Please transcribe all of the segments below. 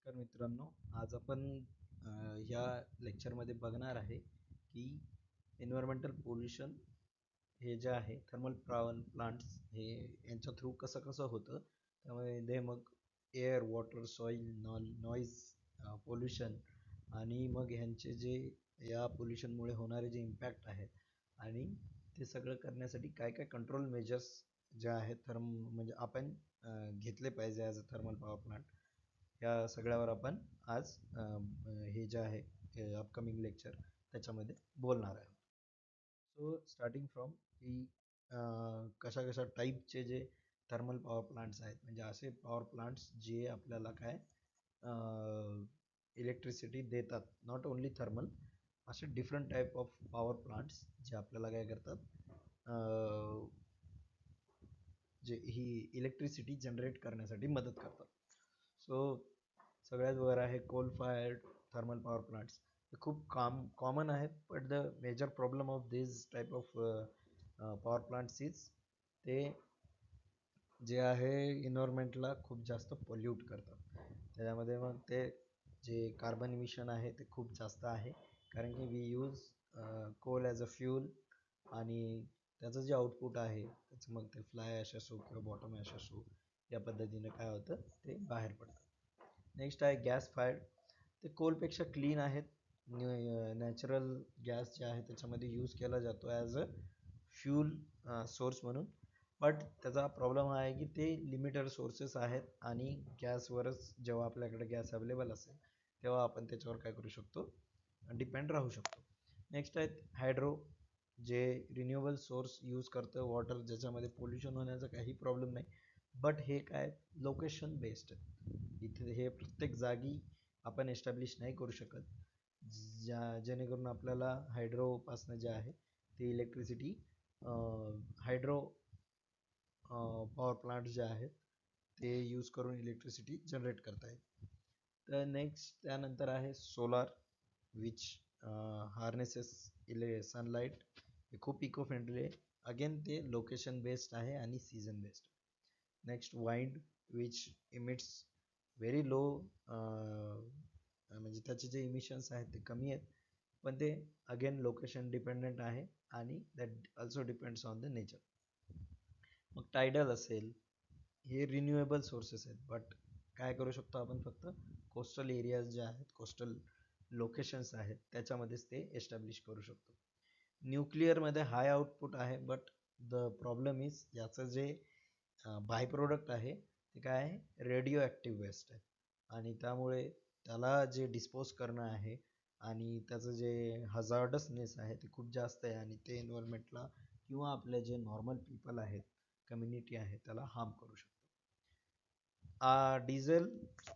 नमस्कार मित्रांनो, आज आपण या लेक्चरमध्ये बघणार आहे की एन्व्हायरमेंटल पोल्युशन हे जे आहे थर्मल पॉवर प्लांट्स हे यांच्या थ्रू कसं कसं होतं. त्यामध्ये मग air, water, soil, noise pollution आणि मग ह्यांचे जे या पोल्युशनमुळे होणारे जे इम्पॅक्ट आहेत आणि ते सगळं करण्यासाठी काय काय कंट्रोल मेजर्स जे आहेत म्हणजे आपण घेतले पाहिजे as a thermal power plant. या सगळ्यावर आपण आज हे जे आहे अपकमिंग लेक्चर त्याच्यामध्ये बोलणार आहे. सो स्टार्टिंग फ्रॉम की कशा कशा टाईपचे जे थर्मल पॉवर प्लांट्स आहेत, म्हणजे असे पॉवर प्लांट्स जे आपल्याला काय इलेक्ट्रिसिटी देतात, नॉट ओन्ली थर्मल, असे different type of power plants जे आपल्याला काय करतात, जे ही इलेक्ट्रिसिटी जनरेट करण्यासाठी मदत करतात. सो सगळ्यात वर आहे coal fired thermal power plants. हे खूप कॉमन आहेत, but the major problem of this type of power plants is ते जे आहे इन्व्हायरमेंटला खूप जास्त पोल्यूट करतात. त्याच्यामध्ये मग ते जे कार्बन इमिशन आहे ते खूप जास्त आहे, कारण की we use coal as a fuel, आणि त्याचं जे आउटपुट आहे त्याचं मग ते फ्लाय ॲश असो किंवा बॉटम ॲश असो, या पद्धतीने काय होतं ते बाहेर पडतं. नेक्स्ट आहे गॅस फायर्ड. ते कोलपेक्षा क्लीन आहेत. नॅचरल गॅस जे आहे त्याच्यामध्ये यूज केला जातो ॲज अ फ्यूल सोर्स म्हणून, बट त्याचा प्रॉब्लेम आहे की ते लिमिटेड सोर्सेस आहेत आणि गॅसवरच जेव्हा आपल्याकडे गॅस अवेलेबल असेल तेव्हा आपण त्याच्यावर काय करू शकतो, डिपेंड राहू शकतो. नेक्स्ट आहेत हायड्रो, जे रिन्युएबल सोर्स यूज करतं वॉटर, ज्याच्यामध्ये पोल्युशन होण्याचा काही प्रॉब्लेम नाही, बट हे काय लोकेशन बेस्ड आहे. इथे हे प्रत्येक जागी आपण एस्टॅब्लिश नाही करू शकत, जेणेकरून आपल्याला हायड्रोपासनं जे आहे ते इलेक्ट्रिसिटी हायड्रो पॉवर प्लांट जे आहेत ते यूज करून इलेक्ट्रिसिटी जनरेट करता येईल. तर नेक्स्ट त्यानंतर आहे सोलार, विच हार्नेसेस सनलाईट. हे खूप इको फ्रेंडली आहे. अगेन ते लोकेशन बेस्ड आहे आणि season based. Next wind, which emits very low, म्हणजे त्याचे जे इमिशन्स आहेत ते कमी आहेत, पण ते अगेन लोकेशन डिपेंडंट आहे आणि that also depends on the nature. मग टायडल असेल, हे रिन्युएबल सोर्सेस आहेत, बट काय करू शकतो आपण, फक्त कोस्टल एरियाज जे आहेत, कोस्टल लोकेशन्स आहेत त्याच्यामध्येच ते एस्टॅब्लिश करू शकतो. न्यूक्लिअरमध्ये हाय आउटपुट आहे, बट द प्रॉब्लेम इज याचं जे बाय प्रोडक्ट आहे ते काय आहे, रेडिओ ॲक्टिव्ह वेस्ट आहे, आणि त्यामुळे त्याला जे डिस्पोज करणं आहे आणि त्याचं जे हजार्डसनेस आहे ते खूप जास्त आहे, आणि ते एन्व्हायरमेंटला किंवा आपले जे नॉर्मल पीपल आहेत, कम्युनिटी आहे, त्याला हार्म करू शकतो. डिझेल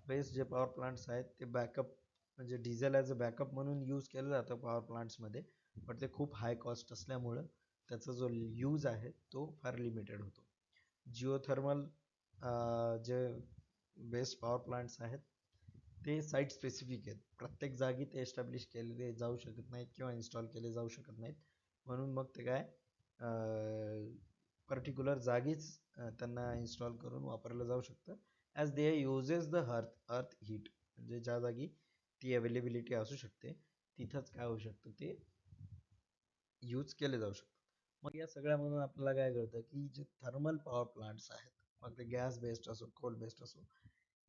बेस्ड जे पॉवर प्लांट्स आहेत ते बॅकअप, म्हणजे डिझेल ॲज अ बॅकअप म्हणून यूज केलं जातं पॉवर प्लांट्समध्ये, बट ते खूप हाय कॉस्ट असल्यामुळं त्याचा जो यूज आहे तो फार लिमिटेड होतो. जिओथर्मल जे बेस्ट पॉवर प्लांट्स आहेत ते साईट स्पेसिफिक आहेत, प्रत्येक जागी ते एस्टॅब्लिश केलेले जाऊ शकत नाहीत किंवा इन्स्टॉल केले जाऊ शकत नाहीत, म्हणून मग ते काय पर्टिक्युलर जागीच त्यांना इन्स्टॉल करून वापरलं जाऊ शकतं, as they uses the earth heat, म्हणजे ज्या जागी ती अवेलेबिलिटी असू शकते तिथंच काय होऊ शकतं ते यूज केले जाऊ शकतात. मग या सगळ्यामधून आपल्याला काय कळतं की जे थर्मल पॉवर प्लांट्स आहेत, मग ते गॅस बेस्ड असो कोल बेस्ड असो,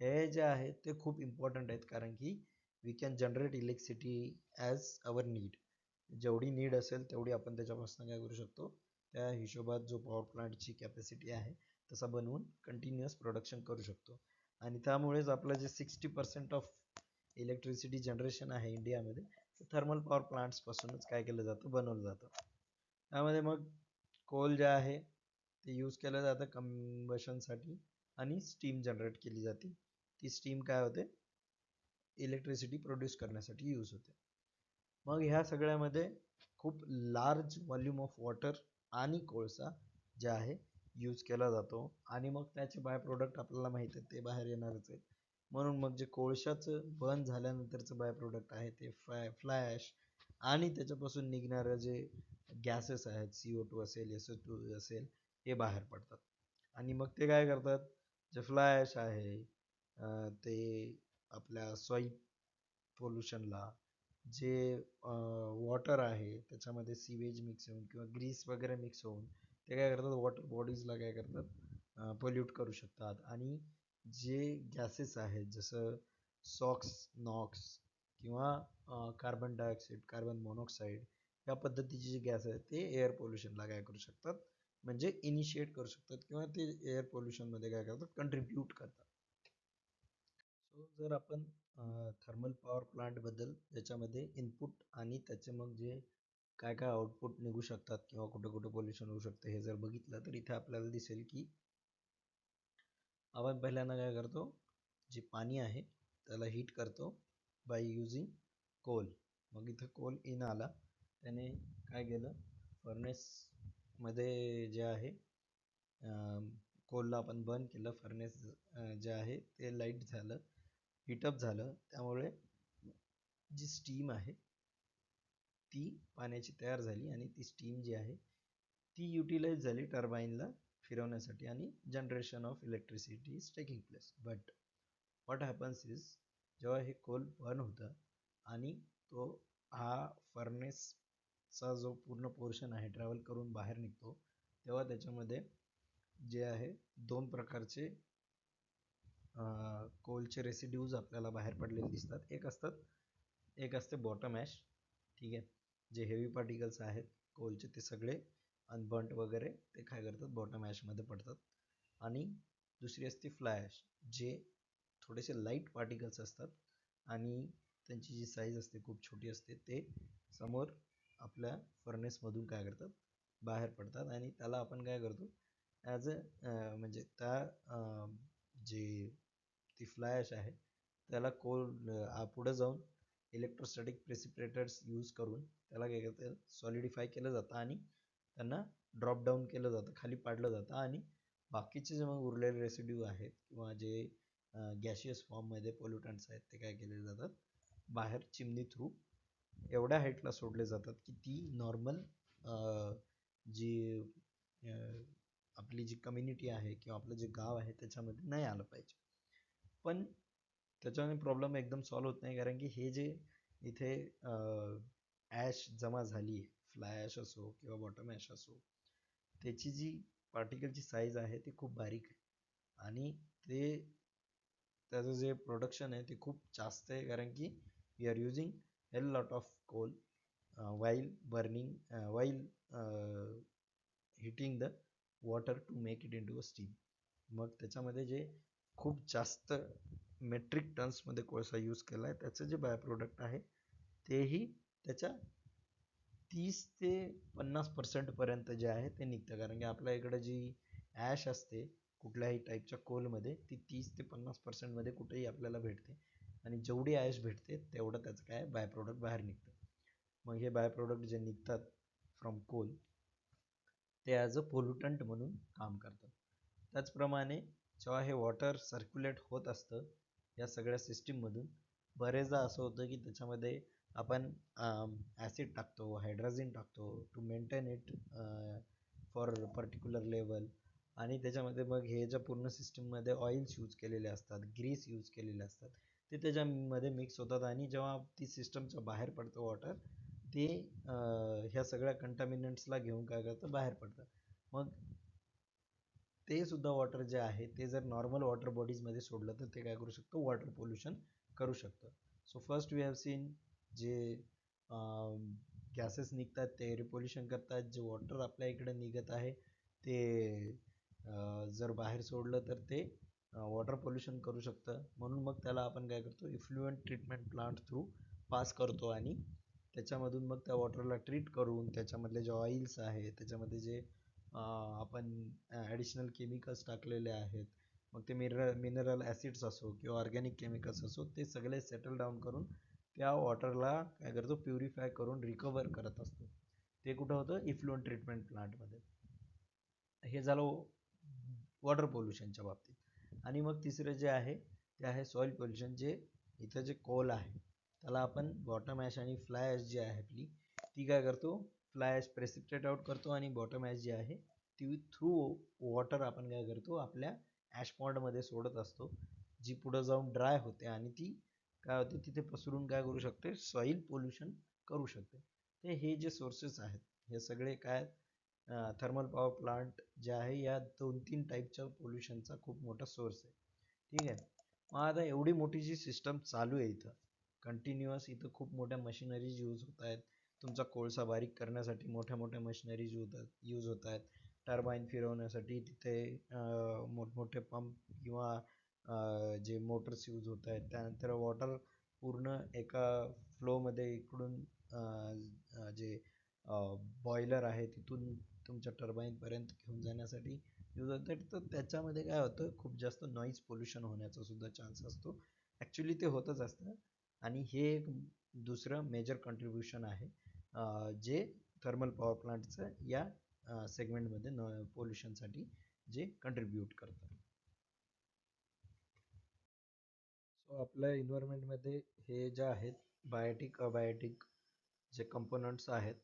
हे जे आहेत ते खूप इम्पॉर्टंट आहेत, कारण की we can generate electricity as our need. जेवढी नीड असेल तेवढी आपण त्याच्यापासून काय करू शकतो, त्या हिशोबात जो पॉवर प्लांटची कॅपॅसिटी आहे तसा बनवून कंटिन्युअस प्रोडक्शन करू शकतो. आणि त्यामुळेच आपलं जे 60% ऑफ इलेक्ट्रिसिटी जनरेशन आहे इंडियामध्ये ते थर्मल पॉवर प्लांट्सपासूनच काय केलं जातं, बनवलं जातं. त्यामध्ये मग कोल जे आहे ते यूज केलं जातं कंबशनसाठी, आणि स्टीम जनरेट केली जाते. ती स्टीम काय होते, इलेक्ट्रिसिटी प्रोड्यूस करण्यासाठी यूज होते. मग ह्या सगळ्यामध्ये खूप लार्ज व्हॉल्यूम ऑफ वॉटर आणि कोळसा जे आहे यूज केला जातो, आणि मग त्याचे बाय प्रोडक्ट आपल्याला माहिती आहे ते बाहेर येणारच आहेत. म्हणून मग जे कोळशाचं बर्न झाल्यानंतरचं बाय प्रोडक्ट आहे ते फ्लॅश, आणि त्याच्यापासून निघणारं जे गॅसेस आहेत, CO2 असेल, SO2 असेल, हे बाहेर पडतात. आणि मग ते काय करतात, जे फ्लाय ॲश आहे ते आपल्या सॉईल पोल्युशनला, जे वॉटर आहे त्याच्यामध्ये सीवेज मिक्स होऊन किंवा ग्रीस वगैरे मिक्स होऊन ते काय करतात, वॉटर बॉडीजला काय करतात, पोल्यूट करू शकतात. आणि जे गॅसेस आहेत जसं सॉक्स, नॉक्स किंवा कार्बन डायऑक्साईड, कार्बन मोनॉक्साईड या पद्धतीचे जे गॅस आहेत ते एअर पोल्युशनला काय करू शकतात, म्हणजे इनिशिएट करू शकतात किंवा ते एअर पोल्युशनमध्ये काय करतात, कंट्रीब्यूट करतात. सो जर आपण थर्मल पॉवर प्लांटबद्दल त्याच्यामध्ये इनपुट आणि त्याचे मग जे काय काय आउटपुट निघू शकतात किंवा कुठं कुठं पोल्युशन होऊ शकतं हे जर बघितलं तर इथे आपल्याला दिसेल की आपण पहिल्यांदा काय करतो, जे पाणी आहे त्याला हीट करतो बाय युजिंग कोल. मग इथं कोल इन आला, त्याने काय केलं, फर्नेसमध्ये जे आहे कोलला आपण बर्न केलं, फर्नेस जे आहे ते लाईट झालं, हीटअप झालं, त्यामुळे जी स्टीम आहे ती पाण्याची तयार झाली आणि ती स्टीम जी आहे ती युटिलाइज झाली टर्बाईनला फिरवण्यासाठी आणि generation of electricity is taking place. But what happens is, जेव्हा हे कोल बर्न होतं आणि तो हा फर्नेसचा जो पूर्ण पोर्शन आहे ट्रॅव्हल करून बाहेर निघतो, तेव्हा त्याच्यामध्ये जे आहे दोन प्रकारचे कोलचे रेसिड्यूज आपल्याला बाहेर पडलेले दिसतात. एक असते बॉटम ॲश, ठीक आहे, जे हेवी पार्टिकल्स आहेत कोलचे ते सगळे अनबर्न्ट वगैरे ते काय करतात, बॉटम ॲशमध्ये पडतात. आणि दुसरी असते फ्लाय ॲश, जे थोडेसे लाईट पार्टिकल्स असतात आणि त्यांची जी साईज असते खूप छोटी असते, ते समोर आपल्या फर्नेसमधून काय करतात, बाहेर पडतात. आणि त्याला आपण काय करतो, ॲज अ म्हणजे त्या जे ती फ्लाय ॲश आहे त्याला पुढे जाऊन इलेक्ट्रोस्टॅटिक प्रेसिपिटेटर्स यूज करून त्याला काय करतं, सॉलिडिफाय केलं जातं आणि त्यांना ड्रॉप डाऊन केलं जातं, खाली पाडलं जातं. आणि बाकीचे जे मग उरलेले रेसिड्यू आहेत किंवा जे गॅशियस फॉर्ममध्ये पोल्युटंट्स आहेत ते काय केले जातात, बाहेर चिमणी थ्रू एवढ्या हाईटला सोडले जातात की ती नॉर्मल जी आपली जी कम्युनिटी आहे किंवा आपलं जे गाव आहे त्याच्यामध्ये नाही आलं पाहिजे. पण त्याच्याने प्रॉब्लेम एकदम सॉल्व होत नाही, कारण की हे जे इथे ॲश जमा झाली आहे, फ्लाय ॲश असो किंवा बॉटम ॲश असो, त्याची जी पार्टिकलची साईज आहे ती खूप बारीक आहे आणि त्याचं जे प्रोडक्शन आहे ते खूप जास्त आहे, कारण की we are using hell lot of coal while heating the water to make it into a steam. मग त्याच्यामध्ये जे खूप जास्त मेट्रिक टन्समध्ये कोळसा यूज केला आहे, त्याचं जे बाय प्रोडक्ट आहे तेही त्याच्या 30 ते 50% जे आहे ते निघतं. कारण की आपल्या इकडं जी ॲश असते कुठल्याही टाईपच्या कोलमध्ये ती 30 ते 50% कुठेही आपल्याला भेटते, आणि जेवढी ॲश भेटते तेवढं त्याचं काय बाय प्रोडक्ट बाहेर निघतं. मग हे बाय प्रोडक्ट जे निघतात फ्रॉम कोल ते ॲज अ पोल्युटंट म्हणून काम करतात. त्याचप्रमाणे जेव्हा हे वॉटर सर्क्युलेट होत असतं या सगळ्या सिस्टीममधून, बरेचदा असं होतं की त्याच्यामध्ये आपण ॲसिड टाकतो, हायड्रोजन टाकतो to maintain it for particular level. आणि त्याच्यामध्ये मग हे ज्या पूर्ण सिस्टीममध्ये ऑइल्स यूज केलेले असतात, ग्रीस यूज केलेले असतात, ते त्याच्यामध्ये मिक्स होतात. आणि जेव्हा ती सिस्टमच्या बाहेर पडतं वॉटर, ते ह्या सगळ्या कंटामिनंट्सला घेऊन काय करतं, बाहेर पडतं. मग ते सुद्धा वॉटर जे आहे ते जर नॉर्मल वॉटर बॉडीजमध्ये सोडलं तर ते काय करू शकतं, वॉटर पोल्युशन करू शकतं. So first we have seen जे गॅसेस निघतात ते एअर पोल्युशन करतात, जे वॉटर आपल्या इकडे निघत आहे ते जर बाहेर सोडलं तर ते वॉटर पोल्युशन करू शकतं. म्हणून मग त्याला आपण काय करतो, effluent treatment plant through pass करतो आणि त्याच्यामधून मग त्या वॉटरला ट्रीट करून त्याच्यामधले जे ऑइल्स आहे, त्याच्यामध्ये जे आपण ॲडिशनल केमिकल्स टाकलेले आहेत, मग ते मिनरल ॲसिड्स असो किंवा ऑर्गॅनिक केमिकल्स असो, ते सगळे सेटल डाऊन करून त्या वॉटरला काय करतो, प्युरिफाय करून रिकवर करत असतो. ते कुठं होतं, इफ्लुएंट ट्रीटमेंट प्लांटमध्ये. हे झालं वॉटर पोल्युशनच्या बाबतीत. आणि मग तिसरं जे आहे ते आहे सॉईल पोल्युशन. जे इथं जे कोल आहे त्याला आपण बॉटम ॲश आणि फ्लाय ॲश जी आहे आपली ती काय करतो, फ्लाय ॲश प्रेसिपिटेट आउट करतो आणि बॉटम ॲश जी आहे ती थ्रू वॉटर आपण काय करतो, आपल्या ॲश पॉन्डमध्ये सोडत असतो, जी पुढे जाऊन ड्राय होते आणि ती काय होते तिथे पसरून काय करू शकते, सॉईल पोल्युशन करू शकते. ते हे जे सोर्सेस आहेत हे सगळे काय, थर्मल पॉवर प्लांट जे आहे या 2-3 टाईपच्या पोल्युशनचा खूप मोठा सोर्स आहे. ठीक आहे. मग आता एवढी मोठी जी सिस्टम चालू आहे इथं कंटिन्युअस, इथं खूप मोठ्या मशिनरीज यूज होत आहेत. तुमचा कोळसा बारीक करण्यासाठी मोठ्या मोठ्या मशिनरीज यूज होत आहेत. टर्बाईन फिरवण्यासाठी तिथे मोठमोठे पंप किंवा जे मोटर्स यूज होत आहेत. त्यानंतर वॉटर पूर्ण एका फ्लोमध्ये इकडून जे बॉयलर आहे तिथून तुमच्या टर्बाईनपर्यंत घेऊन जाण्यासाठी यूज होतं. तर त्याच्यामध्ये काय होतं, खूप जास्त नॉईज पोल्युशन होण्याचा सुद्धा चान्स असतो. ॲक्च्युली ते होतच असतं आणि हे एक दुसरं मेजर कंट्रीब्युशन आहे जे थर्मल पॉवर प्लांटचं या सेगमेंटमध्ये पोल्युशनसाठी जे कंट्रीब्यूट करतं. सो आपल्या एन्व्हायरमेंटमध्ये हे जे आहेत बायोटिक अबायोटिक जे कंपोनंट्स आहेत,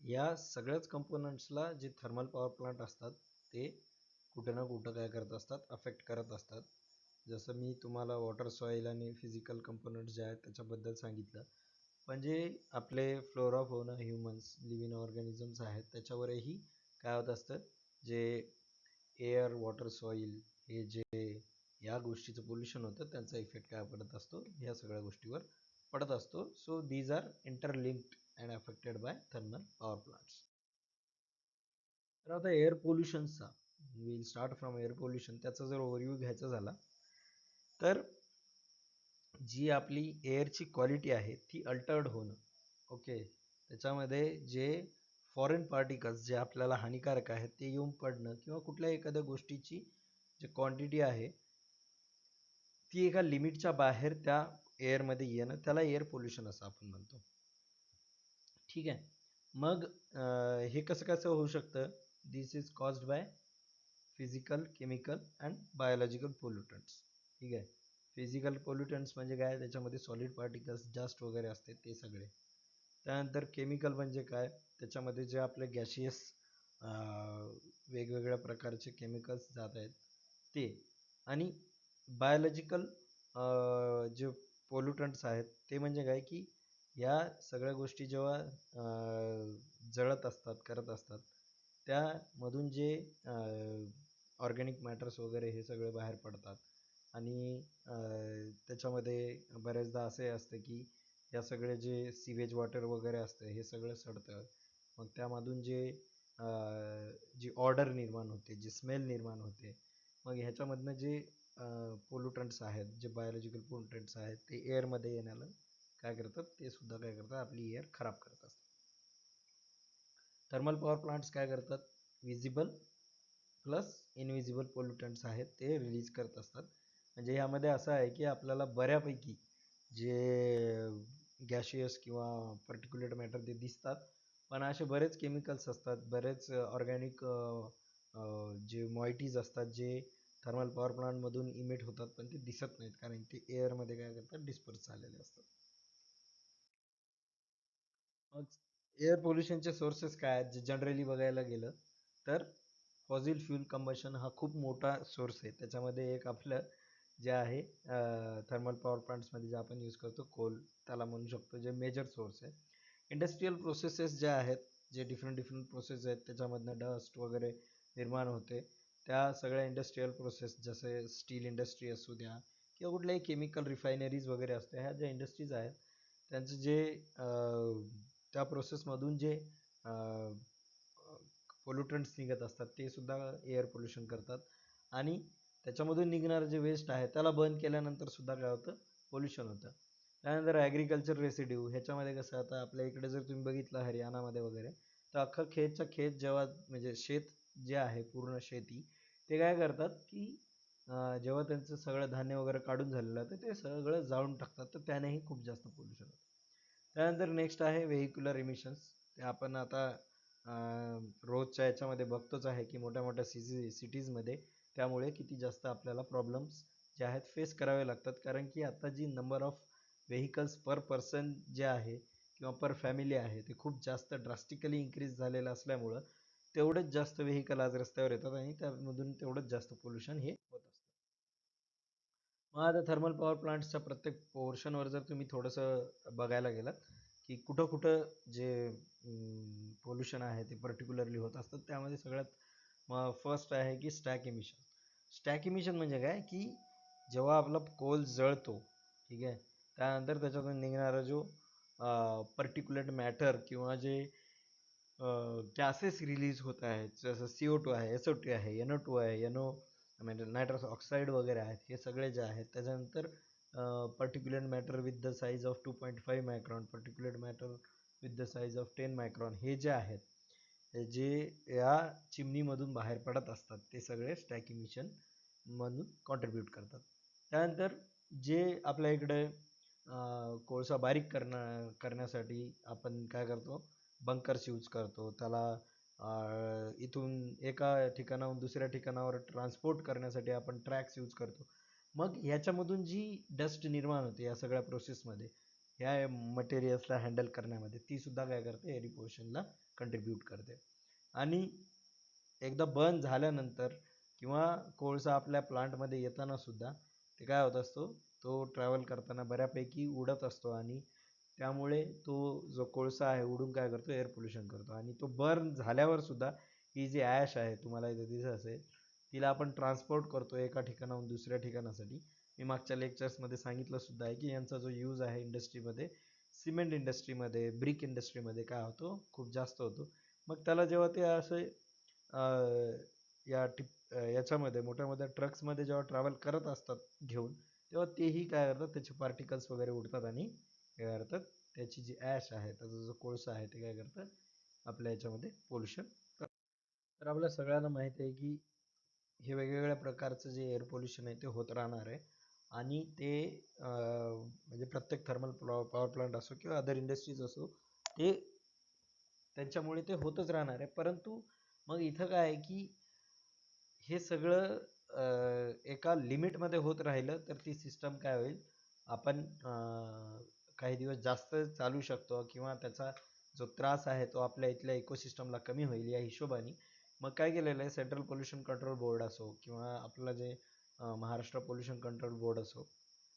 या सगळ्याच कंपोनंट्सला जे थर्मल पॉवर प्लांट असतात ते कुठे ना कुठं काय करत असतात, अफेक्ट करत असतात. जसं मी तुम्हाला वॉटर सॉईल आणि फिजिकल कंपोनंट्स जे आहेत त्याच्याबद्दल सांगितलं, पण जे आपले flora fauna humans living organisms आहेत त्याच्यावरही काय होत असतं, जे एअर वॉटर सॉईल हे जे या गोष्टीचं पोल्युशन होतं त्यांचा इफेक्ट काय पडत असतो, या सगळ्या गोष्टीवर पडत असतो. So these are interlinked and affected by thermal power plants. तर आता एअर पोल्युशनचा will start from air pollution, त्याचा जर ओव्हरव्ह्यू घ्यायचा झाला तर जी आपली एअरची क्वालिटी आहे ती अल्टर्ड होणं. ओके, त्याच्यामध्ये जे फॉरेन पार्टिकल्स जे आपल्याला हानिकारक आहेत ते येऊन पडणं किंवा कुठल्या एखाद्या गोष्टीची जी क्वांटिटी आहे ती एका लिमिटच्या बाहेर त्या एअरमध्ये येणं, त्याला एअर पोल्युशन असं आपण म्हणतो. ठीक आहे. मग हे कसं कसं होऊ शकतं, this is caused by physical, chemical and biological pollutants. ठीक आहे. फिजिकल पोल्युटंट्स म्हणजे काय, त्याच्यामध्ये सॉलिड पार्टिकल्स जास्त वगैरे असते ते सगळे. त्यानंतर केमिकल म्हणजे काय, त्याच्यामध्ये जे आपले गॅशियस वेगवेगळ्या प्रकारचे केमिकल्स जात आहेत ते. आणि बायोलॉजिकल जे पोल्युटंट्स आहेत ते म्हणजे काय की या सगळ्या गोष्टी जेव्हा जळत असतात, करत असतात, त्यामधून जे ऑर्गॅनिक मॅटर्स वगैरे हे सगळे बाहेर पडतात. आणि त्याच्यामध्ये बऱ्याचदा असे असते की या सगळे जे सिवेज वॉटर वगैरे असतं हे सगळं सडतं. मग त्यामधून जे जी ऑर्डर निर्माण होते, जी स्मेल निर्माण होते, मग ह्याच्यामधनं जे पोल्युटंट्स आहेत, जे बायोलॉजिकल पोल्युटंट्स आहेत ते एअरमध्ये येण्याला काय करतात, ते सुद्धा काय करतात, आपली एअर खराब करत असतात. थर्मल पॉवर प्लांट्स काय करतात, विजिबल प्लस इनविजिबल पोल्युटंट्स आहेत ते रिलीज करत असतात. म्हणजे यामध्ये असं आहे की आपल्याला बऱ्यापैकी जे गॅशियस किंवा पर्टिक्युलेट मॅटर ते दिसतात, पण असे बरेच केमिकल्स असतात, बरेच ऑर्गॅनिक जे मॉइटीज असतात जे थर्मल पॉवर प्लांटमधून इमिट होतात पण ते दिसत नाहीत, कारण ते एअरमध्ये काय करतात, डिस्पर्स झालेले असतात. मग एअर पोल्युशनचे सोर्सेस काय आहेत, जे जनरली बघायला गेलं तर फॉसिल फ्यूल कंबशन हा खूप मोठा सोर्स आहे. त्याच्यामध्ये एक आपलं जे आहे थर्मल पॉवर प्लांट्समध्ये जे आपण यूज करतो कोल, त्याला म्हणू शकतो, जे मेजर सोर्स आहे. इंडस्ट्रीयल प्रोसेसेस ज्या आहेत, जे डिफरंट प्रोसेस आहेत त्याच्यामधनं डस्ट वगैरे निर्माण होते, त्या सगळ्या इंडस्ट्रीयल प्रोसेस जसे स्टील इंडस्ट्री असू द्या किंवा कुठल्याही केमिकल रिफायनरीज वगैरे असते, ह्या ज्या इंडस्ट्रीज आहेत त्यांचं जे त्या प्रोसेसमधून जे पोल्युटंट्स निघत असतात ते सुद्धा एअर पोल्युशन करतात. आणि त्याच्यामधून निघणारं जे वेस्ट आहे त्याला बर्न केल्यानंतर सुद्धा काय होतं, पोल्युशन होतं. त्यानंतर ॲग्रिकल्चर रेसिड्यू, ह्याच्यामध्ये कसं, आता आपल्या इकडे जर तुम्ही बघितलं हरियाणामध्ये वगैरे, तर अख्खं खेत जेव्हा म्हणजे शेत जे आहे पूर्ण शेती, ते काय करतात की जेव्हा त्यांचं सगळं धान्य वगैरे काढून झालेलं तर ते सगळं जाळून टाकतात, तर त्यानेही खूप जास्त पोल्युशन होतं. त्यानंतर नेक्स्ट आहे व्हेहिक्युलर इमिशन्स. ते आपण आता रोजच्या याच्यामध्ये बघतोच आहे की मोठ्या मोठ्या सिटीजमध्ये त्यामुळे किती जास्त आपल्याला प्रॉब्लेम्स जे आहेत फेस करावे लागतात, कारण की आता जी number of vehicles per person जे आहे किंवा पर फॅमिली आहे ते खूप जास्त ड्रास्टिकली इन्क्रीज झालेलं असल्यामुळं तेवढंच जास्त व्हेकल आज रस्त्यावर येतात आणि त्यामधून तेवढंच जास्त पोल्युशन हे होत असतं. मग आता थर्मल पॉवर प्लांट्सच्या प्रत्येक पोर्शनवर जर तुम्ही थोडंसं बघायला गेलात की कुठं कुठं जे पोल्युशन आहे ते पर्टिक्युलरली होत असतं, त्यामध्ये सगळ्यात मग फर्स्ट आहे की स्टॅक इमिशन. स्टॅक इमिशन म्हणजे काय की जेव्हा आपला कोल जळतो, ठीक आहे, त्यानंतर त्याच्यातून निघणारा जो पर्टिक्युलेट मॅटर किंवा जे गॅसेस रिलीज होत आहेत, जसं CO2 आहे, SO2 आहे, NO2 आहे, म्हणजे नायट्रस ऑक्साईड वगैरे आहेत, हे सगळे जे आहेत त्याच्यानंतर particulate matter with the size of 2.5 micron, particulate matter with the size of 10 micron, हे जे आहेत जे या चिमणीमधून बाहेर पडत असतात ते सगळे स्टॅक इमिशन म्हणून कॉन्ट्रीब्यूट करतात. त्यानंतर जे आपल्या इकडे कोळसा बारीक करण्यासाठी आपण काय करतो, बंकर्स यूज करतो, त्याला इथून एका ठिकाणाहून दुसऱ्या ठिकाणावर ट्रान्सपोर्ट करण्यासाठी आपण ट्रॅक्स यूज करतो. मग ह्याच्यामधून जी डस्ट निर्माण होते या सगळ्या प्रोसेसमध्ये, ह्या मटेरियल्सला हँडल करण्यामध्ये, ती सुद्धा काय करते, एअर पोल्युशनला कंट्रीब्यूट करते. आणि एकदा बर्न झाल्यानंतर किंवा कोळसा आपल्या प्लांटमध्ये येताना सुद्धा ते काय होत असतो, तो ट्रॅव्हल करताना बऱ्यापैकी उडत असतो आणि त्यामुळे तो जो कोळसा आहे उडून काय करतो, एअर पोल्युशन करतो. आणि तो बर्न झाल्यावर सुद्धा ही जी ॲश आहे तुम्हाला इथे दिसत असेल, तिला आपण ट्रान्सपोर्ट करतो एका ठिकाणाहून दुसऱ्या ठिकाणासाठी. मी मागच्या लेक्चर्समध्ये सांगितलं सुद्धा आहे की यांचा जो यूज आहे इंडस्ट्रीमध्ये, सिमेंट इंडस्ट्रीमध्ये, ब्रिक इंडस्ट्रीमध्ये काय होतो, खूप जास्त होतो. मग त्याला जेव्हा ते असे याच्यामध्ये मोठ्या मोठ्या ट्रक्समध्ये जेव्हा ट्रॅव्हल करत असतात घेऊन, तेव्हा तेही काय करतात, त्याचे पार्टिकल्स वगैरे उडतात आणि काय करतात, त्याची जी ॲश आहे, त्याचा जो कोळसा आहे, ते काय करतात, आपल्या याच्यामध्ये पोल्युशन करतात. तर आपल्या सगळ्यांना माहिती आहे की हे वेगवेगळ्या प्रकारचं जे एअर पोल्युशन आहे ते होत राहणार आहे. आणि ते म्हणजे प्रत्येक थर्मल पॉवर प्लांट असो किंवा अदर इंडस्ट्रीज असो, ते त्यांच्यामुळे ते होतच राहणार आहे. परंतु मग इथं काय आहे की हे सगळं एका लिमिटमध्ये होत राहिलं तर ती सिस्टम काय होईल, आपण काही दिवस जास्त चालू शकतो किंवा त्याचा जो त्रास आहे तो आपल्या इथल्या इकोसिस्टमला कमी होईल या हिशोबाने मग काय केलेलं आहे, सेंट्रल पोल्युशन कंट्रोल बोर्ड असो किंवा आपलं जे महाराष्ट्र पोल्युशन कंट्रोल बोर्ड असो,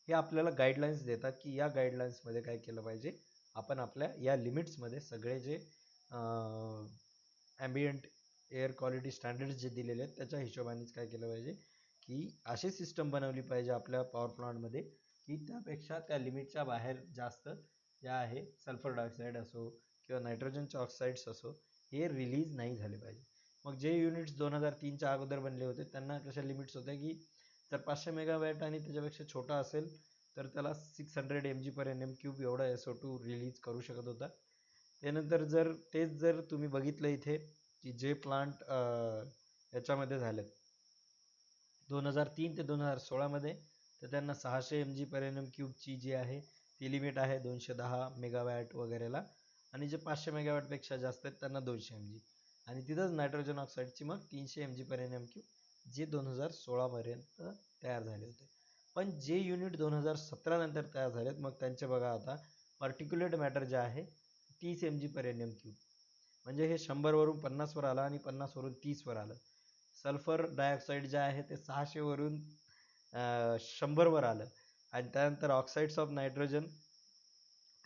हे आपल्याला गाईडलाईन्स देतात की या गाईडलाईन्समध्ये काय केलं पाहिजे, आपण आपल्या या लिमिट्समध्ये सगळे जे ॲम्बियंट एअर क्वालिटी स्टँडर्ड्स जे दिलेले आहेत त्याच्या हिशोबानेच काय केलं पाहिजे की अशी सिस्टम बनवली पाहिजे आपल्या पॉवर प्लांटमध्ये की त्यापेक्षा त्या लिमिटच्या बाहेर जास्त ज्या आहे सल्फर डायऑक्साईड असो किंवा नायट्रोजनचे ऑक्साईड्स असो, हे रिलीज नाही झाले पाहिजे. मग जे युनिट्स 2003च्या अगोदर बनले होते त्यांना कशा लिमिट्स होत्या की जर 500 मेगावॅट आणि त्याच्यापेक्षा छोटा असेल तर त्याला 600 mg/nm³ एवढा SO2 रिलीज करू शकत होता. त्यानंतर जर तुम्ही बघितलं इथे की जे प्लांट याच्यामध्ये झालेत 2003 ते 2016मध्ये, तर त्यांना 600 mg/nm³ जी आहे ती लिमिट आहे 210 मेगावॅट वगैरेला. आणि जे 500 मेगावॅटपेक्षा जास्त आहेत त्यांना 200 mg. आणि तिथंच नायट्रोजन ऑक्साईडची मग 300 mg/nm³ जे 2016पर्यंत तयार झाले होते. पण जे युनिट 2017 नंतर तयार झालेत मग त्यांचे बघा आता पर्टिक्युलेट मॅटर जे आहे 30 mg/nm³. म्हणजे हे 100वरून 50वर आलं आणि 50वरून 30वर आलं. सल्फर डायऑक्साईड जे आहे ते 600वरून 100वर आलं. आणि त्यानंतर ऑक्साईड्स ऑफ नायट्रोजन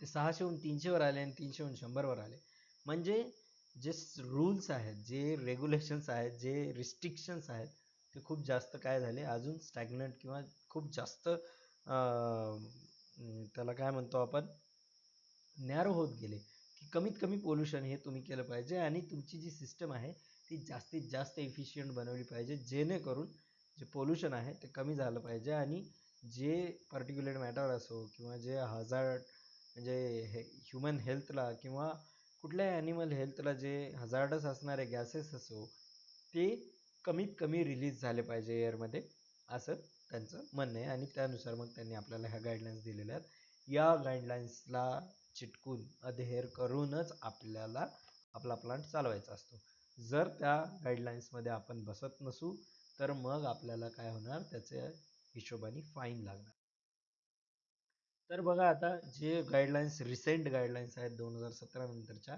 ते 600हून 300वर आले आणि 300हून 100वर आले. म्हणजे जे रूल्स आहेत, जे रेग्युलेशन्स आहेत, जे रिस्ट्रिक्शन्स आहेत, ते खूप जास्त काय झाले, अजून स्टॅग्नंट किंवा खूप जास्त त्याला काय म्हणतो आपण, नॅरो होत गेले. की कमीत कमी पोल्युशन हे तुम्ही केलं पाहिजे आणि तुमची जी सिस्टम आहे ती जास्तीत जास्त इफिशियंट बनवली पाहिजे, जेणेकरून जे पोल्युशन आहे ते कमी झालं पाहिजे. आणि जे पर्टिक्युलेट मॅटर असो किंवा जे हजार्ड म्हणजे ह्युमन हेल्थला किंवा कुठल्याही ॲनिमल हेल्थला जे हजार्डस असणारे गॅसेस असो, ते कमीत कमी रिलीज झाले पाहिजे एअरमध्ये, असं त्यांचं म्हणणं आहे. आणि त्यानुसार मग त्यांनी आपल्याला ह्या गाईडलाईन्स दिलेल्या आहेत. या गाईडलाईन्सला चिटकून अधेअर करूनच आपल्याला आपला प्लांट चालवायचा असतो. जर त्या गाईडलाईन्समध्ये आपण बसत नसू तर मग आपल्याला काय होणार, त्याच्या हिशोबाने फाईन लागणार. तर बघा आता जे गाईडलाईन्स रिसेंट गाईडलाईन्स आहेत 2017 नंतरच्या,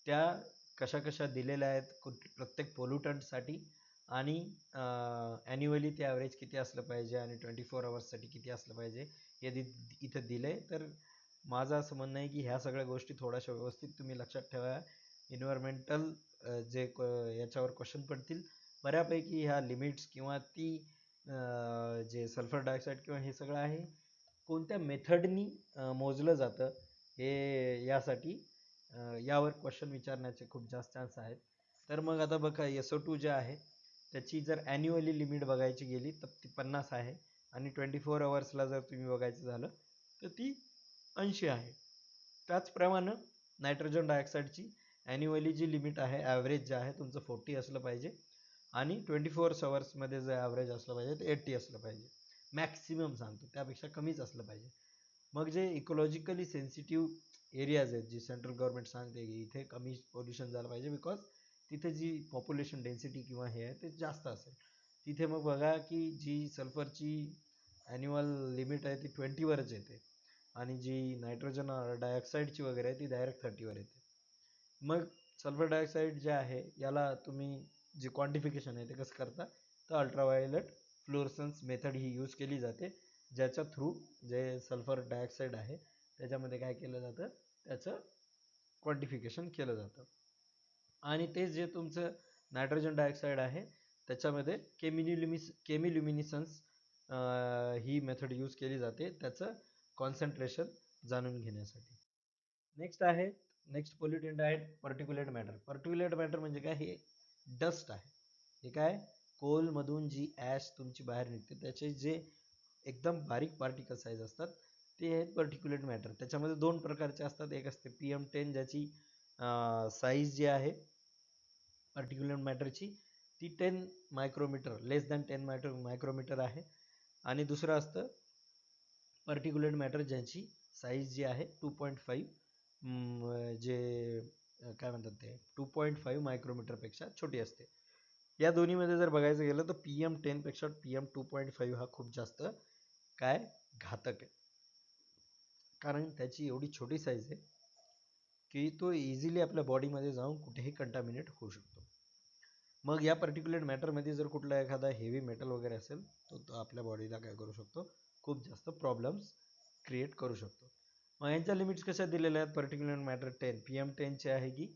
त्या कशा कशा दिलेल्या आहेत प्रत्येक पोल्युटंटसाठी आणि ॲन्युअली ते ॲव्हरेज किती असलं पाहिजे आणि 24 आवर्ससाठी किती असलं पाहिजे हे इथं दिलं आहे. तर माझं असं म्हणणं आहे की ह्या सगळ्या गोष्टी थोड्याशा व्यवस्थित तुम्ही लक्षात ठेवा. इन्व्हायरमेंटल जे याच्यावर क्वेश्चन पडतील बऱ्यापैकी, ह्या लिमिट्स किंवा ती जे सल्फर डायऑक्साईड किंवा हे सगळं आहे कोणत्या मेथडनी मोजलं जातं हे यासाठी यावर क्वेश्चन विचारण्याचे खूप जास्त चान्स आहेत. तर मग आता बघा SO2 जे आहे त्याची जर ॲन्युअली लिमिट बघायची गेली तर ती 50 आहे आणि 24 आवर्सला जर तुम्ही बघायचं झालं तर ती 80 आहे. त्याचप्रमाणे नायट्रोजन डायऑक्साईडची ॲन्युअली जी लिमिट आहे ॲव्हरेज जे आहे तुमचं 40 असलं पाहिजे आणि 24 आवर्समध्ये जे ॲव्हरेज असलं पाहिजे ते 80 असलं पाहिजे. मॅक्सिमम सांगतो, त्यापेक्षा कमीच असलं पाहिजे. मग जे इकोलॉजिकली सेन्सिटिव्ह एरियाज आहेत जी सेंट्रल गव्हर्नमेंट सांगते की इथे कमी पोल्युशन झालं पाहिजे बिकॉज तिथे जी पॉप्युलेशन डेन्सिटी किंवा हे आहे ते जास्त असेल, तिथे मग बघा की जी सल्फरची ॲन्युअल लिमिट आहे ती 20वरच येते आणि जी नायट्रोजन डायऑक्साईडची वगैरे आहे ती डायरेक्ट 30वर येते. मग सल्फर डायऑक्साईड जे आहे याला तुम्ही जे क्वांटिफिकेशन आहे ते कसं करता तर अल्ट्राव्हायोलेट फ्लोरसन्स मेथड ही यूज केली जाते, ज्याच्या थ्रू जे सल्फर डायऑक्साईड आहे त्याच्यामध्ये काय केलं जातं त्याचं क्वांटिफिकेशन केलं जातं. आणि तेच जे तुमचं नायट्रोजन डायऑक्साईड आहे त्याच्यामध्ये केमिल्युमिनिसन्स ही मेथड यूज केली जाते त्याचं कॉन्सन्ट्रेशन जाणून घेण्यासाठी. नेक्स्ट पोल्युटंट आहे पर्टिक्युलेट मॅटर. पर्टिक्युलेट मॅटर म्हणजे काय, हे डस्ट आहे. हे काय, कोलमधून जी ॲश तुमची बाहेर निघते त्याचे जे एकदम बारीक पार्टिकल साईज असतात ते आहेत पर्टिक्युलेट मॅटर. त्याच्यामध्ये दोन प्रकारचे असतात. एक असते PM10 ज्याची साईज जी आहे पर्टिक्युलेट मॅटरची ती 10 मायक्रोमीटर, लेस दॅन 10 मायक्रोमीटर आहे. आणि दुसरं असतं पर्टिक्युलेट मॅटर ज्याची साईज जी आहे 2.5 जे काय म्हणतात ते 2.5 मायक्रोमीटरपेक्षा छोटी असते. या दोन्हीमध्ये जर बघायचं गेलं तर PM10 पेक्षा PM2.5 हा खूप जास्त काय घातक आहे, कारण त्याची एवढी छोटी साईज आहे की तो इझिली आपल्या बॉडीमध्ये जाऊन कुठेही कंटामिनेट होऊ शकतो. मग या पर्टिक्युलर मॅटरमध्ये जर कुठला एखादा हेवी मेटल वगैरे असेल तर तो आपल्या बॉडीला काय करू शकतो, खूप जास्त प्रॉब्लेम्स क्रिएट करू शकतो. मग यांच्या लिमिट्स कशा दिलेल्या आहेत, पर्टिक्युलर मॅटर 10 PM10चे आहे की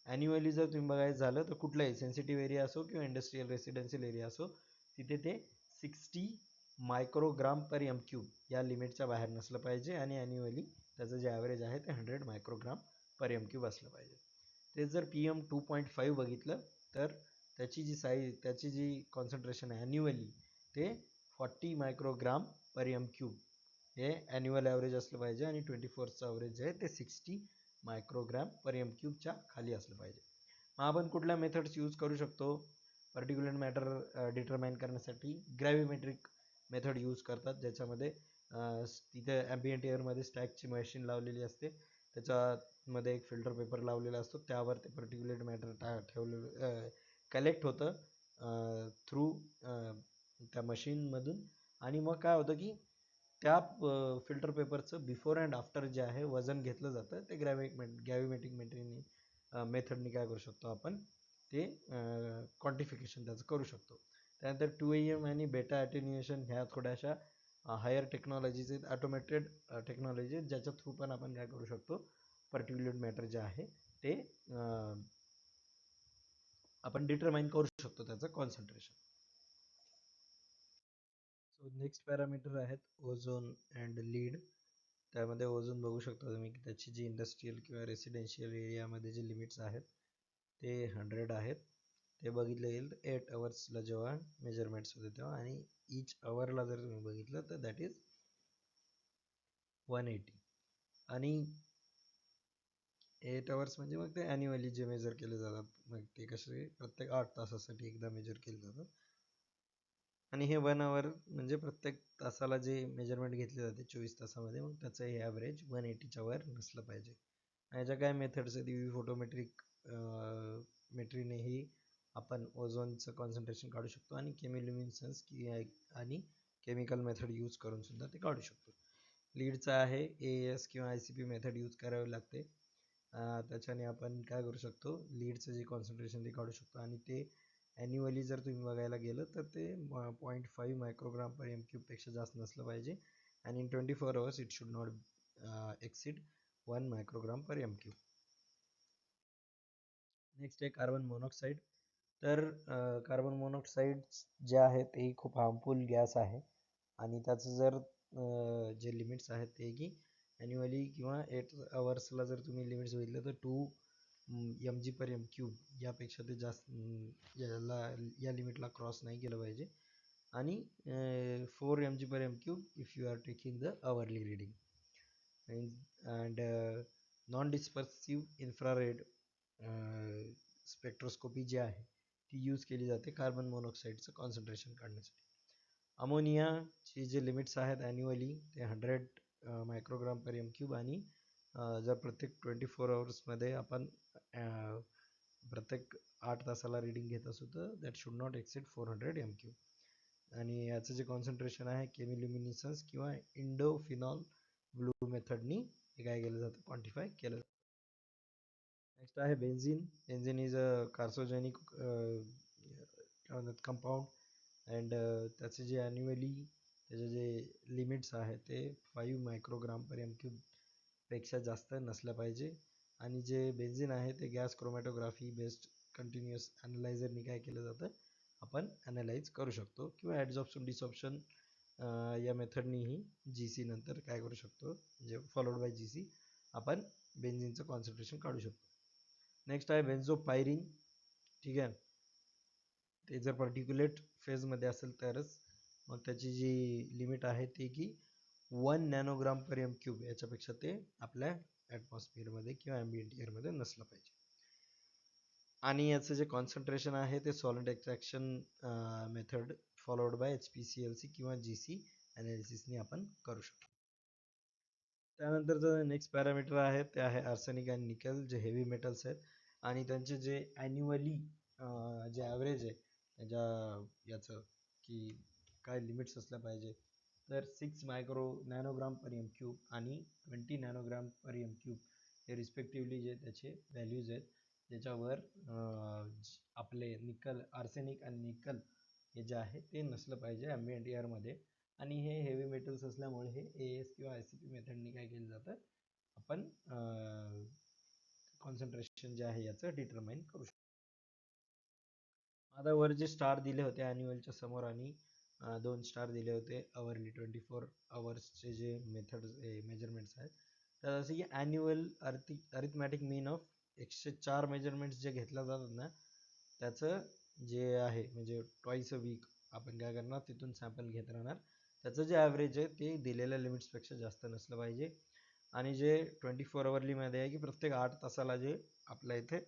ॲन्युअली जर तुम्ही बघायचं झालं तर कुठलाही सेन्सिटिव्ह एरिया असो किंवा इंडस्ट्रियल रेसिडेन्शियल एरिया असो तिथे ते 60 मायक्रोग्राम पर M³ या लिमिटच्या बाहेर नसलं पाहिजे आणि ॲन्युअली त्याचं जे ॲव्हरेज आहे ते 100 मायक्रोग्राम पर M³ असलं पाहिजे. ते जर PM2.5 बघितलं तर त्याची जी कॉन्सन्ट्रेशन आहे ॲन्युअली ते 40 मायक्रोग्राम पर M³ हे ॲन्युअल ॲव्हरेज असलं पाहिजे आणि 24चं ॲव्हरेज आहे ते 60 मायक्रोग्राम पर M³ खाली असलं पाहिजे. मग आपण कुठल्या मेथड्स यूज करू शकतो पर्टिक्युलर मॅटर डिटरमाइन करण्यासाठी? ग्रॅव्हिमेट्रिक मेथड यूज करतात, ज्याच्यामध्ये तिथे ॲम्बियंट एअरमध्ये स्टॅकची मशीन लावलेली असते, त्याच्यामध्ये एक फिल्टर पेपर लावलेला असतो, त्यावर ते पर्टिक्युलेट मॅटर ठेवलेलं कलेक्ट होतं थ्रू त्या मशीनमधून. आणि मग काय होतं की त्या फिल्टर पेपरचं बिफोर अँड आफ्टर जे आहे वजन घेतलं जातं, ते ग्रॅव्हिमेट्रिक मेथडनी काय करू शकतो आपण ते क्वांटिफिकेशन त्याचं करू शकतो. त्यानंतर 2AM आणि बेटा ॲटेन्युएशन ह्या थोड्याशा हायर टेक्नॉलॉजीज आहेत, ऑटोमेटेड टेक्नॉलॉजी आहेत, ज्याच्या थ्रू पण आपण काय करू शकतो पर्टिक्युलेट मॅटर जे आहे ते आपण डिटरमाइन करू शकतो त्याचं कॉन्सन्ट्रेशन. सो नेक्स्ट पॅरामीटर आहेत ओझोन अँड लीड. त्यामध्ये ओझोन बघू शकता तुम्ही की त्याची जी इंडस्ट्रियल किंवा रेसिडेन्शियल एरियामध्ये जे लिमिट्स आहेत ते 100 आहेत. ते बघितलं येईल 8 आवर्सला जेव्हा मेजरमेंट्स होते तेव्हा, आणि ईच आवरला जर तुम्ही बघितलं तर दॅट इज 180. आणि 8 आवर्स म्हणजे मग ते ॲन्युअली जे मेजर केले जातात, मग ते कसे प्रत्येक 8 तासासाठी एकदा मेजर केले जातात. आणि हे 1 आवर म्हणजे प्रत्येक तासाला जे मेजरमेंट घेतले जाते 24 तासामध्ये, मग त्याचं हे ॲव्हरेज 180च्या वर नसलं पाहिजे. याच्या काय मेथड्स आहेत, UV फोटोमेट्रिक मेट्रीनेही आपण ओझोनचं कॉन्सन्ट्रेशन काढू शकतो आणि केमिल्युमिनेसन्स आणि केमिकल मेथड यूज करून सुद्धा ते काढू शकतो. लीडचं आहे AAS किंवा ICP मेथड यूज करावी लागते. त्याच्याने आपण काय करू शकतो, लीडचं जे कॉन्सन्ट्रेशन ते काढू शकतो आणि ते ॲन्युअली जर तुम्ही बघायला गेलं तर ते 0.5 मायक्रोग्राम पर एम क्यूबपेक्षा जास्त नसलं पाहिजे. आणि in 24 hours it should not exceed 1 microgram per m cube. Next आहे कार्बन मोनॉक्साईड. तर कार्बन मोनॉक्साईड जे आहे ते खूप हार्मफुल गॅस आहे आणि त्याचं जर जे लिमिट्स आहेत ते की ॲन्युअली किंवा 8 अवर्सला जर तुम्ही लिमिट्स बघितलं तर 2 mg पर एम क्यूब यापेक्षा ते जास्त या लिमिटला क्रॉस नाही केलं पाहिजे. आणि 4 mg per m cube if you are taking the hourly reading. And non dispersive infrared spectroscopy जी आहे ती यूज केली जाते कार्बन मोनॉक्साईडचं कॉन्सन्ट्रेशन काढण्यासाठी. अमोनियाची जे लिमिट्स आहेत ॲन्युअली ते 100 मायक्रोग्राम पर एम क्यूब. आणि जर प्रत्येक 24 अवर्समध्ये आपण प्रत्येक 8 तासाला रिडिंग घेत असू तर that should not exceed 400 M cube. आणि याचं जे कॉन्सन्ट्रेशन आहे केमिल्युमिनिसन्स किंवा इंडोफिनॉल ब्लू मेथडनी हे काय केलं जातं क्वांटिफाय केलं जातं. नेक्स्ट आहे benzene. Benzene is a carcinogenic compound and त्याचे जे ॲन्युअली त्याचे जे लिमिट्स आहे ते 5 मायक्रोग्राम पर एम क्यूबपेक्षा जास्त नसलं पाहिजे. आणि जे बेन्झिन आहे ते गॅस क्रोमॅटोग्राफी बेस्ड कंटिन्युअस ॲनालायझरनी काय केलं जातं आपण ॲनालाइज करू शकतो किंवा ॲडझॉर्प्शन डिसॉर्प्शन या मेथडनीही जी सी नंतर काय करू शकतो म्हणजे फॉलोड बाय जी सी आपण बेन्झिनचं कॉन्सन्ट्रेशन काढू शकतो. नेक्स्ट आहे बेन्झोपायरीन. ठीक आहे, ते जर पर्टिक्युलेट फेजमध्ये असेल तरच मग त्याची जी लिमिट आहे ती की 1 नॅनोग्राम पर एम क्यूब याच्यापेक्षा ते आपल्या ॲटमॉस्फिअरमध्ये किंवा ॲम्बिएंट एअरमध्ये नसलं पाहिजे. आणि याचं जे कॉन्सन्ट्रेशन आहे ते solid extraction method followed by HPCLC किंवा GC ॲनालिसिसनी आपण करू शकतो. त्यानंतरचं नेक्स्ट पॅरामीटर आहे ते आहे आर्सेनिक आणि निकेल, जे हेवी मेटल्स आहेत आणि त्यांचे जे ॲन्युअली जे ॲव्हरेज आहे त्याच्या याचं की काय लिमिट्स असल्या पाहिजे तर 6 नॅनोग्राम पर एम क्यूब आणि 20 नॅनोग्राम पर एम क्यूब हे रिस्पेक्टिव्हली जे त्याचे व्हॅल्यूज आहेत त्याच्यावर आपले निकल आर्सेनिक आणि निकल हे जे आहे ते नसलं पाहिजे ॲम्बिएंट एअरमध्ये. आणि हे हेवी मेटल्स असल्यामुळे हे AS किंवा ICP मेथडनी काय केलं जातं आपण कॉन्सन्ट्रेशन जे आहे याचं डिटरमाइन करू शकतो. आता वर जे स्टार दिले होते ॲन्युअलच्या समोर आणि 2 स्टार दिले होते अवरली 24 अवर्सचे जे मेजरमेंट्स आहेत तर जसं की annual arithmetic mean of 104 measurements जे घेतल्या जातात ना त्याचं जे आहे म्हणजे ट्वाईस अ वीक आपण काय करणार तिथून सॅम्पल घेत राहणार. त्याचं जे ॲव्हरेज आहे ते दिलेल्या लिमिट्सपेक्षा जास्त नसलं पाहिजे. आणि जे 24 अवरलीमध्ये आहे की प्रत्येक 8 तासाला जे आपल्या इथे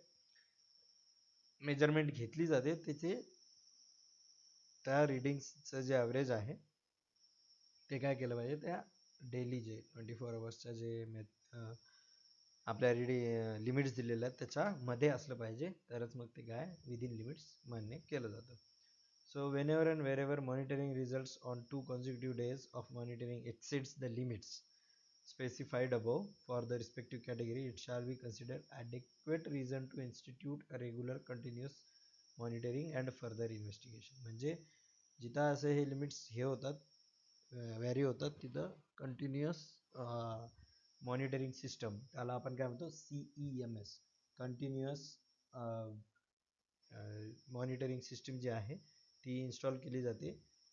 मेजरमेंट घेतली जाते त्याचे त्या रिडिंग्सचं जे ॲव्हरेज आहे ते काय केलं पाहिजे त्या डेली जे 24 अवर्सच्या जे आपल्या लिमिट्स दिलेल्या आहेत त्याच्यामध्ये असलं पाहिजे तरच मग ते काय विदिन लिमिट्स मान्य केलं जातं. So whenever and wherever monitoring results on 2 consecutive days of monitoring exceeds the limits specified above for the respective category, it shall be considered adequate reason to institute a regular continuous monitoring and further investigation. म्हणजे जिथं असे हे limits हे होतात vary होतात तिथं continuous monitoring system त्याला आपण काय म्हणतो CEMS कंटिन्युअस मॉनिटरिंग सिस्टीम जी आहे ती इन्स्टॉल केली जाते.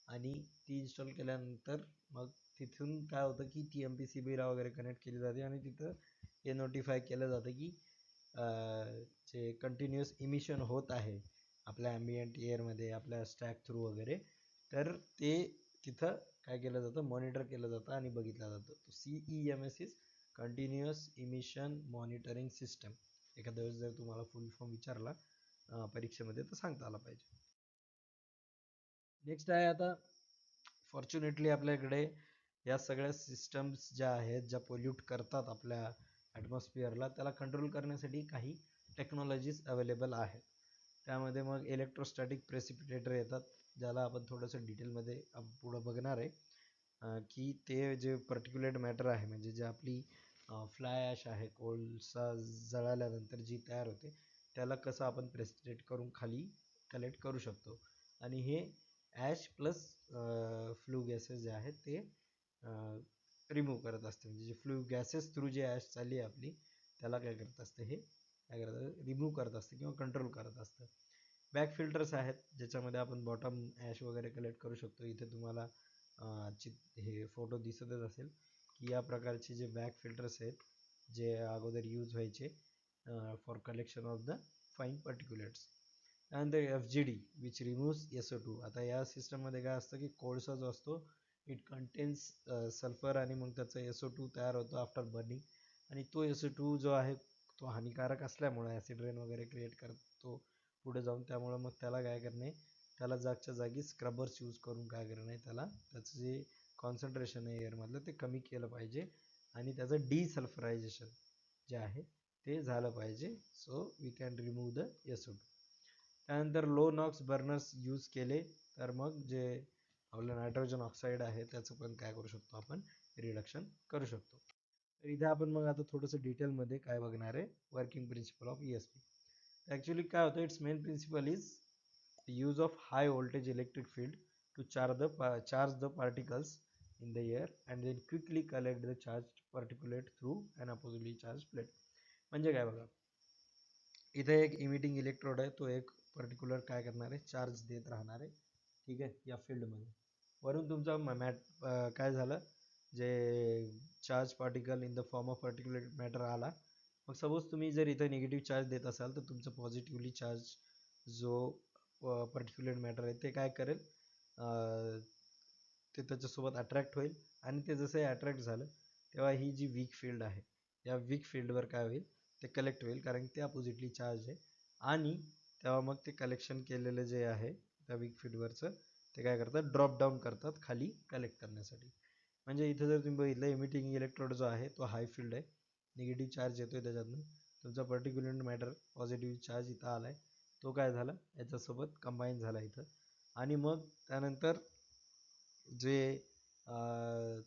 आणि ती इन्स्टॉल केल्यानंतर मग तिथून काय होतं की ती MPCBला वगैरे कनेक्ट केली जाते आणि तिथं हे नोटिफाय केलं जातं की जे कंटिन्युअस इमिशन होत आहे आपल्या ॲम्बिएंट एअरमध्ये आपल्या स्टॅक थ्रू वगैरे तर ते तिथं काय केलं जातं मॉनिटर केलं जातं आणि बघितलं जातं. CEMS is continuous emission monitoring system. एखाद्या वेळेस जर तुम्हाला फुल फॉर्म विचारला परीक्षेमध्ये तर सांगता आला पाहिजे. नेक्स्ट आहे आता फॉर्च्युनेटली आपल्याकडे या सगळ्या सिस्टम्स ज्या आहेत ज्या पोल्यूट करतात आपल्या ॲटमॉस्फिअरला त्याला कंट्रोल करण्यासाठी काही टेक्नॉलॉजीज अवेलेबल आहेत. त्यामध्ये मग इलेक्ट्रोस्टॅटिक प्रेसिपिटेटर येतात ज्याला आपण थोडंसं डिटेलमध्ये पुढं बघणार आहे की ते जे पर्टिक्युलेट मॅटर आहे म्हणजे जे आपली फ्लाय ॲश आहे कोळसा जळाल्यानंतर जी तयार होते त्याला कसं आपण प्रेसिपिटेट करून खाली कलेक्ट करू शकतो. आणि हे ॲश प्लस फ्लू गॅसेस जे आहेत ते रिमूव्ह करत असते. म्हणजे जे फ्लू गॅसेस थ्रू जे ॲश चालली आहे आपली त्याला काय करत असते, हे काय करत असते, रिमूव्ह करत असते किंवा कंट्रोल करत असतं. बॅक फिल्टर्स आहेत ज्याच्यामध्ये आपण बॉटम ॲश वगैरे कलेक्ट करू शकतो. इथे तुम्हाला हे फोटो दिसतच असेल की या प्रकारचे जे बॅक फिल्टर्स आहेत जे अगोदर यूज व्हायचे for collection of the fine particulates. त्यानंतर FGD विच रिमूव्स SO2. आता या सिस्टममध्ये काय असतं की कोळसा जो असतो इट कंटेन्स सल्फर आणि मग त्याचा SO2 तयार होतो आफ्टर बर्निंग. आणि तो SO2 जो आहे तो हानिकारक असल्यामुळे ॲसिड रेन वगैरे क्रिएट करतो पुढे जाऊन. त्यामुळं मग त्याला काय करणे, त्याला जागच्या जागी स्क्रबर्स यूज करून काय करणे, त्याला त्याचं जे कॉन्सन्ट्रेशन आहे एअरमधलं ते कमी केलं पाहिजे आणि त्याचं डिसल्फरायझेशन जे आहे ते झालं पाहिजे. So we can remove the SO2. त्यानंतर लो नॉक्स बर्नर्स यूज केले तर मग जे आपलं नायट्रोजन ऑक्साईड आहे त्याचं पण काय करू शकतो, आपण रिडक्शन करू शकतो. तर इथे आपण मग आता थोडंसं डिटेलमध्ये काय बघणार आहे, working principle of ESP. Actually काय होतं, it's main principle is use of high voltage electric field to charge the particles in the air and then quickly collect the charged particulate through an oppositely charged plate. म्हणजे काय बघा, इथे एक emitting electrode आहे, तो एक particular काय करणार आहे, चार्ज देत राहणार आहे. ठीक आहे, या फील्डमध्ये वरून तुमचा काय झालं, जे charge particle in the form of particulate matter आला. मग सपोज तुम्ही जर इथं निगेटिव्ह चार्ज देत असाल तर तुमचं पॉझिटिव्हली चार्ज जो पर्टिक्युलेट मॅटर आहे ते काय करेल, ते त्याच्यासोबत अट्रॅक्ट होईल. आणि ते जसं अट्रॅक्ट झालं तेव्हा ही जी वीक फील्ड आहे या वीक फील्डवर काय होईल, ते कलेक्ट होईल कारण ते अपोजिटली चार्ज आहे. आणि तेव्हा मग ते कलेक्शन केलेलं जे आहे त्या वीक फील्डवरचं ते काय करतात, ड्रॉप डाऊन करतात खाली कलेक्ट करण्यासाठी. म्हणजे इथं जर तुम्ही बघितलं इमिटिंग इलेक्ट्रोड जो आहे तो हाय फील्ड आहे, निगेटिव्ह चार्ज येतोय त्याच्यातनं, तुमचा पर्टिक्युलर मॅटर पॉझिटिव्ह चार्ज इथं आला आहे, तो काय झाला याच्यासोबत कंबाईन झाला इथं. आणि मग त्यानंतर जे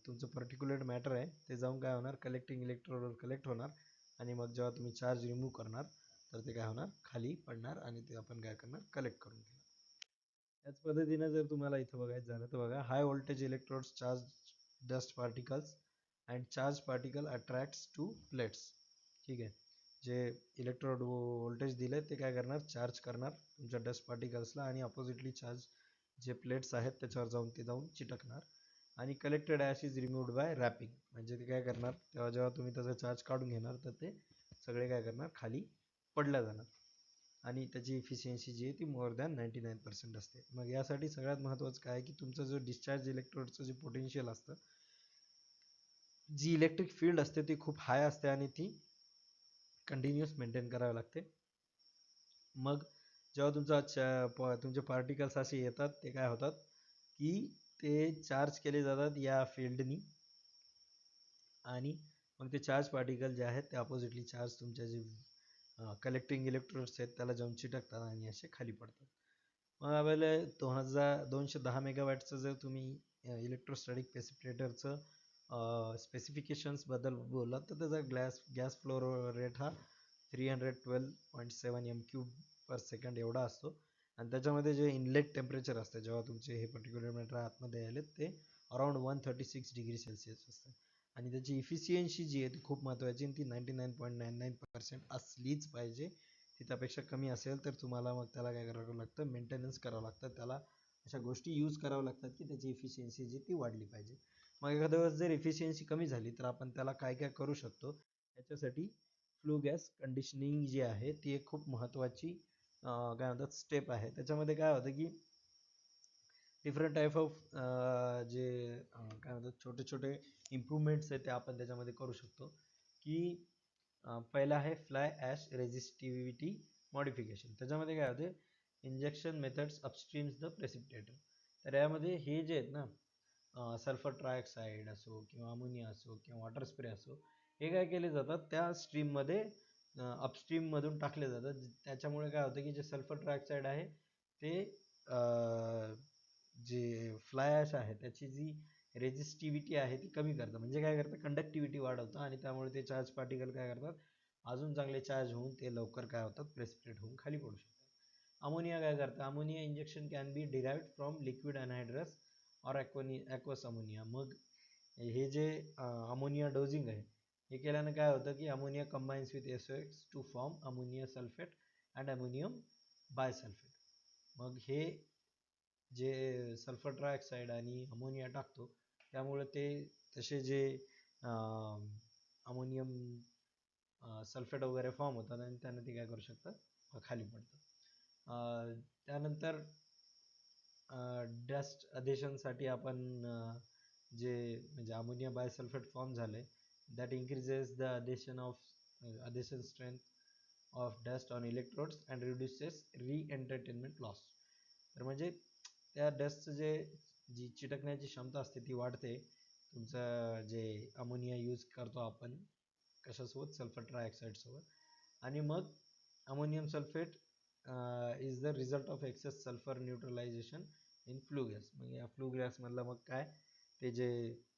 तुमचं पर्टिक्युलर मॅटर आहे ते जाऊन काय होणार, कलेक्टिंग इलेक्ट्रोडवर कलेक्ट होणार. आणि मग जेव्हा तुम्ही चार्ज रिमूव्ह करणार तर ते काय होणार, खाली पडणार आणि ते आपण काय करणार, कलेक्ट करून घेणार. त्याच पद्धतीने जर तुम्हाला इथं बघायचं झालं तर बघा, high voltage electrodes charge dust particles and charge particle attracts to plates. ठीक आहे, जे इलेक्ट्रोड व्होल्टेज दिले ते काय करणार, चार्ज करणार तुमच्या डस्ट पार्टिकल्सला आणि अपोजिटली चार्ज जे प्लेट्स आहेत त्याच्यावर जाऊन ते जाऊन चिटकणार. आणि collected ash is removed by rapping. म्हणजे ते काय करणार, तेव्हा जेव्हा तुम्ही त्याचा चार्ज काढून घेणार तर ते सगळे काय करणार, खाली पडल्या जाणार. आणि त्याची इफिशियन्सी जी आहे ती मोर दॅन 99% असते. मग यासाठी सगळ्यात महत्त्वाचं काय की तुमचं जो डिस्चार्ज इलेक्ट्रोडचं जे पोटेन्शियल असतं, जी इलेक्ट्रिक फील्ड असते ती खूप हाय असते आणि ती कंटिन्युअस मेंटेन करावी लागते. मग जेव्हा तुमचे पार्टिकल्स असे येतात ते काय होतात की ते चार्ज केले जातात या फील्डनी. आणि मग ते चार्ज पार्टिकल जे आहेत ते अपोजिटली चार्ज तुमच्या जे कलेक्टिंग इलेक्ट्रोड्स आहेत त्याला जाऊन चिटकतात आणि असे खाली पडतात. मग आपल्याला 210 मेगावॅटचं जर तुम्ही इलेक्ट्रोस्टॅटिक प्रेसिपिटेटरचं स्पेसिफिकेशन्सबद्दल बोललात तर त्याचा गॅस फ्लो रेट हा 312.7 m³ एवढा असतो. आणि त्याच्यामध्ये जे इनलेट टेम्परेचर असतं जेव्हा तुमचे हे पर्टिक्युलर मॅटर आतमध्ये आले ते अराउंड 136°C असतं. आणि त्याची इफिशियन्सी जी आहे ती खूप महत्त्वाची, ती 99.99% असलीच पाहिजे. ती त्यापेक्षा कमी असेल तर तुम्हाला मग त्याला काय करावं लागतं, मेंटेनन्स करावं लागतं, त्याला अशा गोष्टी यूज कराव्या लागतात की त्याची इफिशियन्सी जी ती वाढली पाहिजे. मग एखाद्या वेळेस जर इफिशियन्सी कमी झाली तर आपण त्याला काय काय करू शकतो, याच्यासाठी फ्लू गॅस कंडिशनिंग जी आहे ती एक खूप महत्त्वाची काय म्हणतात स्टेप आहे. त्याच्यामध्ये काय होतं की डिफरंट टाईप ऑफ जे काय म्हणतात छोटे छोटे इम्प्रूव्हमेंट्स आहेत ते आपण त्याच्यामध्ये करू शकतो. की पहिला आहे फ्लाय ॲश रेझिस्टिव्हिटी मॉडिफिकेशन. त्याच्यामध्ये काय होते, इंजेक्शन मेथड्स अपस्ट्रीम्स द प्रेसिपिटेटर. तर यामध्ये हे जे आहेत ना, सल्फर ट्रायऑक्साईड असो किंवा अमोनिया असो किंवा वॉटर स्प्रे असो, हे काय केले जातात त्या स्ट्रीममध्ये अपस्ट्रीममधून टाकले जातात. त्याच्यामुळे काय होतं की जे सल्फर ट्रायऑक्साईड आहे ते जे फ्लाय ॲश आहे त्याची जी रेझिस्टिव्हिटी आहे ती कमी करतं. म्हणजे काय करतं, कंडक्टिव्हिटी वाढवतं आणि त्यामुळे ते चार्ज पार्टिकल काय करतात, अजून चांगले चार्ज होऊन ते लवकर काय होतात, प्रेसिपिटेट होऊन खाली पडू शकतात. अमोनिया काय करतं, ammonia injection can be derived from liquid anhydrous or aqueous ammonia. मग हे जे अमोनिया डोजिंग आहे हे केल्यानं काय होतं की ammonia combines with SOX to form ammonia sulphate and ammonium bisulphate. मग हे जे सल्फर ट्रायऑक्साईड आणि अमोनिया टाकतो त्यामुळे ते तसे जे अमोनियम सल्फेट वगैरे फॉर्म होतात आणि त्यानं ते काय करू शकतात, खाली पडतं. त्यानंतर डस्ट अधेशनसाठी आपण जे म्हणजे अमोनिया बायसल्फेट फॉर्म झाले that increases the adhesion strength of dust on electrodes and reduces re-entertainment loss. तर म्हणजे त्या डस्टचं जी चिटकण्याची क्षमता असते ती वाढते. तुमचं जे अमोनिया यूज करतो आपण कशासोबत, सल्फर ट्रायऑक्साईडसोबत. आणि मग ammonium sulphate is the result of excess sulphur neutralisation in flue gas. मग या फ्लू गॅसमधलं मग काय ते जे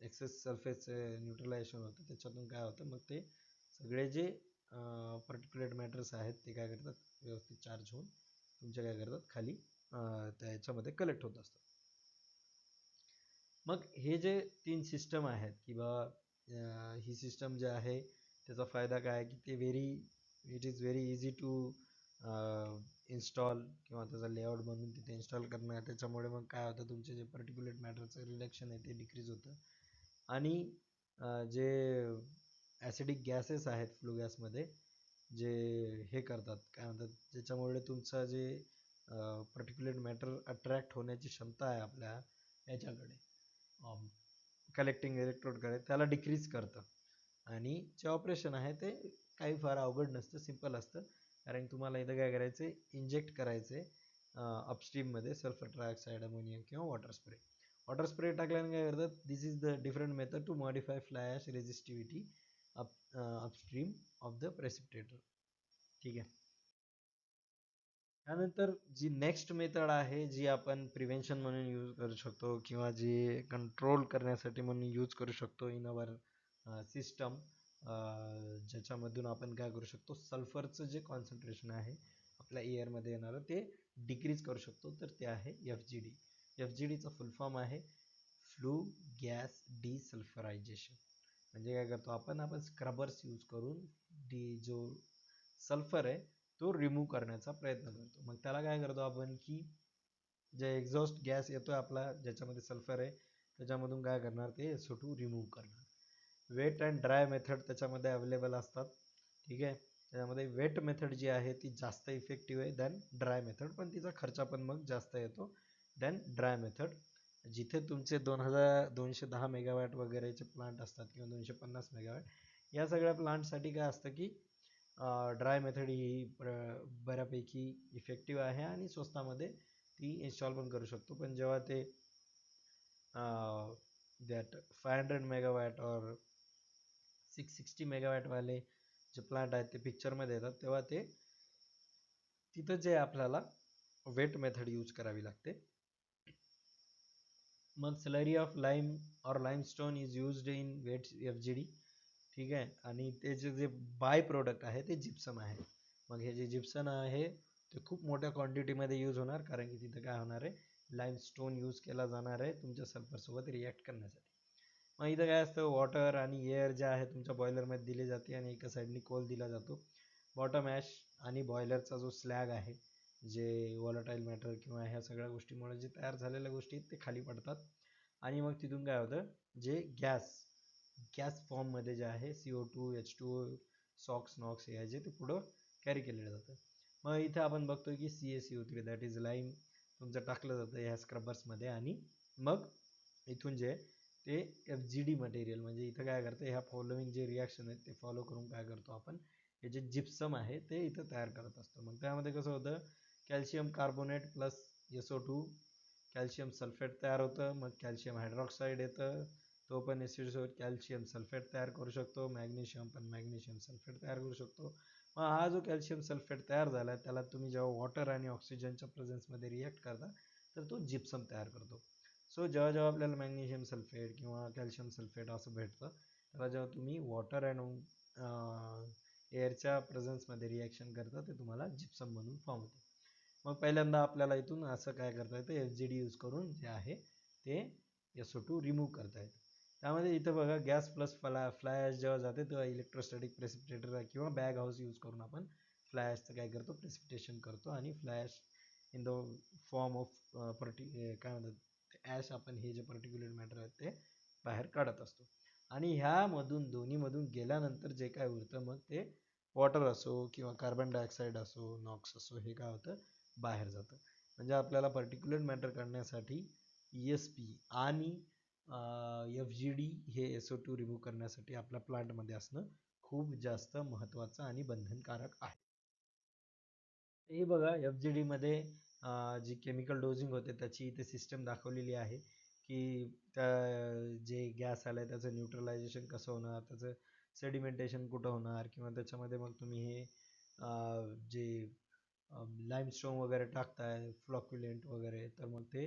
एक्सेस सल्फेटचं न्यूट्रलायझेशन होतं त्याच्यातून काय होतं, मग ते सगळे जे पर्टिक्युलेट मॅटर्स आहेत ते काय करतात, व्यवस्थित चार्ज होऊन तुमच्या काय करतात खाली त्या याच्यामध्ये कलेक्ट होत असतात. मग हे जे 3 सिस्टम आहेत की बा ही सिस्टम जे आहे त्याचा फायदा काय की ते it is very easy to install किंवा त्याचा लेआउट बनवून तिथे इन्स्टॉल करणं. त्याच्यामुळे मग काय होतं, तुमचे जे पर्टिक्युलेट मॅटरचं रिडक्शन आहे ते डिक्रीज होतं. आणि जे ॲसिडिक गॅसेस आहेत फ्लू गॅसमध्ये जे हे करतात काय म्हणतात, ज्याच्यामुळे तुमचं जे पर्टिक्युलेट मॅटर अट्रॅक्ट होण्याची क्षमता आहे आपल्या याच्याकडे कलेक्टिंग इलेक्ट्रोडकडे, त्याला डिक्रीज करतं. आणि जे ऑपरेशन आहे ते काही फार अवघड नसतं, सिम्पल असतं. कारण तुम्हाला इथं काय करायचं आहे, इंजेक्ट करायचं आहे अपस्ट्रीममध्ये सल्फर ट्रायऑक्साईड, अमोनिया किंवा वॉटर स्प्रे. वॉटर स्प्रे टाकल्याने काय करतात, this is the different method to modify fly ash resistivity upstream of the precipitator. ठीक आहे. त्यानंतर जी नेक्स्ट मेथड आहे जी आपण प्रिव्हेन्शन म्हणून यूज करू शकतो किंवा जी कंट्रोल करण्यासाठी म्हणून यूज करू शकतो इन अवर सिस्टम, ज्याच्यामधून आपण काय करू शकतो, सल्फरचं जे कॉन्सन्ट्रेशन आहे आपल्या एअरमध्ये येणारं ते डिक्रीज करू शकतो. तर ते आहे FGD. FGDचा फुल फॉर्म आहे फ्लू गॅस डिसल्फरायझेशन. म्हणजे काय करतो आपण स्क्रबर्स यूज करून जो सल्फर आहे तो रिमूव्ह करण्याचा प्रयत्न करतो. मग त्याला काय करतो आपण की जे एक्झॉस्ट गॅस येतो आपला ज्याच्यामध्ये सल्फर आहे त्याच्यामधून काय करणार, ते SO2 रिमूव्ह करणार. वेट अँड ड्राय मेथड त्याच्यामध्ये अवेलेबल असतात. ठीक आहे. त्याच्यामध्ये वेट मेथड जी आहे ती जास्त इफेक्टिव्ह आहे दॅन ड्राय मेथड, पण तिचा खर्च पण मग जास्त येतो दॅन ड्राय मेथड. जिथे तुमचे 210 मेगावॅट वगैरेचे प्लांट असतात किंवा 250 मेगावॅट, या सगळ्या प्लांटसाठी काय असतं की ड्राय मेथड ही बऱ्यापैकी इफेक्टिव्ह आहे आणि स्वस्तामध्ये ती इन्स्टॉल पण करू शकतो. पण जेव्हा ते दॅट 500 मेगावॅट और 660 मेगावॅटवाले जे प्लांट आहेत ते पिक्चरमध्ये येतात तेव्हा ते तिथं जे आपल्याला वेट मेथड यूज करावी लागते. मग slurry of lime or limestone is used in wet FGD. ठीक आहे. आणि त्याचे जे बाय प्रोडक्ट आहे ते जिप्सम आहे. मग हे जे जिप्सम आहे ते खूप मोठ्या क्वांटिटीमध्ये यूज होणार, कारण की तिथं काय होणार आहे, लाईमस्टोन यूज केला जाणार आहे तुमच्या सल्फरसोबत रिॲक्ट करण्यासाठी. मग इथं काय असतं, वॉटर आणि एअर जे आहे तुमच्या बॉयलरमध्ये दिले जाते आणि एका साईडनी कोल दिला जातो. बॉटम ॲश आणि बॉयलरचा जो स्लॅग आहे, जे वॉलटाईल मॅटर किंवा ह्या सगळ्या गोष्टीमुळे जे तयार झालेल्या गोष्टी ते खाली पडतात. आणि मग तिथून काय होतं, जे गॅस फॉर्ममध्ये जे आहे CO2, H2O, सॉक्स, नॉक्स हे जे ते पुढं कॅरी केलेलं जातं. मग इथं आपण बघतो की CaCO3 दॅट इज लाईम तुमचं टाकलं जातं ह्या स्क्रबर्समध्ये. आणि मग इथून जे ते FGD मटेरियल म्हणजे इथं काय करतं, ह्या फॉलोइंग जे रिॲक्शन आहेत ते फॉलो करून काय करतो आपण, हे जे जिप्सम आहे ते इथं तयार करत असतो. मग त्यामध्ये कसं होतं, calcium carbonate plus SO2 calcium sulphate तयार होतं. मग कॅल्शियम हायड्रॉक्साईड येतं, तो पण ॲसिडसोबत कॅल्शियम सल्फेट तयार करू शकतो. मॅग्नेशियम पण मॅग्नेशियम सल्फेट तयार करू शकतो. मग हा जो कॅल्शियम सल्फेट तयार झाला आहे त्याला तुम्ही जेव्हा वॉटर आणि ऑक्सिजनच्या प्रेझेन्समध्ये रिॲक्ट करता तर तो जिप्सम तयार करतो. सो जेव्हा जेव्हा आपल्याला मॅग्नेशियम सल्फेट किंवा कॅल्शियम सल्फेट असं भेटतं त्याला जेव्हा तुम्ही वॉटर अँड एअरच्या प्रेझेन्समध्ये रिॲक्शन करता ते तुम्हाला जिप्सम म्हणून फॉर्म होते. मग पहिल्यांदा आपल्याला इथून असं काय करता येतं, FGD यूज करून जे आहे ते SO2 रिमूव्ह करता येतं. त्यामध्ये इथं बघा गॅस प्लस फ्लाय ॲश जेव्हा जाते तेव्हा इलेक्ट्रोस्टॅटिक प्रेसिपिटेटर किंवा बॅग हाऊस यूज करून आपण फ्लाय ॲशचं काय करतो, प्रेसिपिटेशन करतो आणि fly ash in the form of काय म्हणतात ॲश आपण हे जे पर्टिक्युलर मॅटर आहेत ते बाहेर काढत असतो. आणि ह्यामधून दोन्हीमधून गेल्यानंतर जे काय उरतं मग ते वॉटर असो किंवा कार्बन डायऑक्साईड असो, नॉक्स असो, हे काय होतं बाहेर जातं. म्हणजे आपल्याला पर्टिक्युलर मॅटर काढण्यासाठी ESP आणि FGD हे SO2 रिमूव्ह करण्यासाठी आपल्या प्लांटमध्ये असणं खूप जास्त महत्त्वाचं आणि बंधनकारक आहे. हे बघा FGD मध्ये जी केमिकल डोजिंग होते त्याची इथे सिस्टम दाखवलेली आहे की त्या जे गॅस आलं आहे त्याचं न्यूट्रलायझेशन कसं होणार, त्याचं सेडिमेंटेशन कुठं होणार किंवा त्याच्यामध्ये मग तुम्ही हे जे लाईमस्टोन वगैरे टाकताय फ्लॉक्युलेंट वगैरे, तर मग ते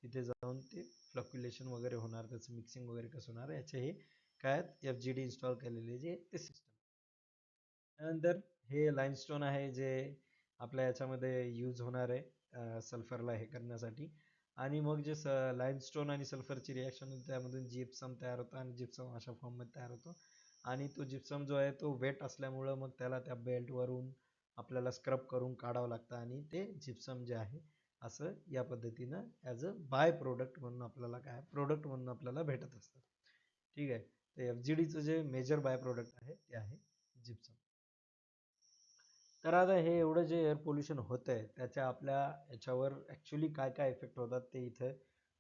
तिथे जाऊन ते फ्लक्युलेशन वगैरे होणार, त्याचं मिक्सिंग वगैरे कसं होणार याचे हे काय FGD इन्स्टॉल केलेले जे ते सिस्टम. त्यानंतर हे लाईमस्टोन आहे जे आपल्या याच्यामध्ये यूज होणार आहे सल्फरला हे करण्यासाठी. आणि मग जे लाईमस्टोन आणि सल्फरची रिॲक्शन होते त्यामधून जिप्सम तयार होतं आणि जिप्सम अशा फॉर्ममध्ये तयार होतो. आणि तो जिप्सम जो आहे तो वेट असल्यामुळं मग त्याला त्या बेल्टवरून आपल्याला स्क्रब करून काढावं लागतं आणि ते जिप्सम जे आहे असं या पद्धतीनं ॲज अ बाय प्रोडक्ट म्हणून आपल्याला काय प्रोडक्ट म्हणून आपल्याला भेटत असतं. ठीक आहे. तर FGDचं जे मेजर बाय प्रोडक्ट आहे ते आहे जिप्सम. तर आता हे एवढं जे एअर पोल्युशन होतं आहे त्याच्या आपल्या याच्यावर ॲक्च्युली काय काय इफेक्ट होतात ते इथं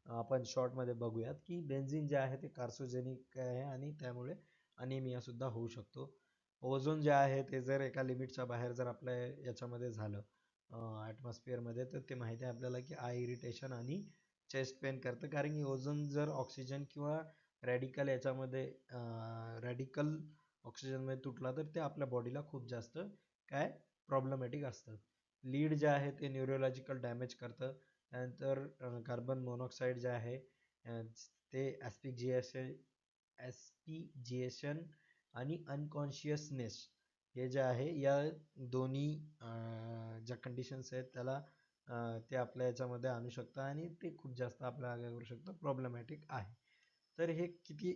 आपण शॉर्टमध्ये बघूयात की बेन्झिन जे आहे ते कार्सोजेनिक आहे आणि त्यामुळे अनिमियासुद्धा होऊ शकतो. ओझोन जे आहे ते जर एका लिमिटच्या बाहेर जर आपल्या याच्यामध्ये झालं ॲटमॉस्फिअरमध्ये तर ते माहिती आहे आपल्याला की आय इरिटेशन आणि चेस्ट पेन करतं, कारण की ओझोन जर ऑक्सिजन किंवा रॅडिकल याच्यामध्ये रॅडिकल ऑक्सिजनमध्ये तुटला तर ते आपल्या बॉडीला खूप जास्त काय प्रॉब्लेमॅटिक असतं. लीड जे आहे ते न्यूरोलॉजिकल डॅमेज करतं. त्यानंतर कार्बन मोनॉक्साईड जे आहे ते ॲस्पिजिएशन आणि अनकॉन्शियसनेस हे जे आहे या दोन्ही ज्या कंडिशन्स आहेत त्याला ते आपल्या याच्यामध्ये आणू शकतं आणि ते खूप जास्त आपल्याला काय करू शकतं प्रॉब्लेमॅटिक आहे. तर हे किती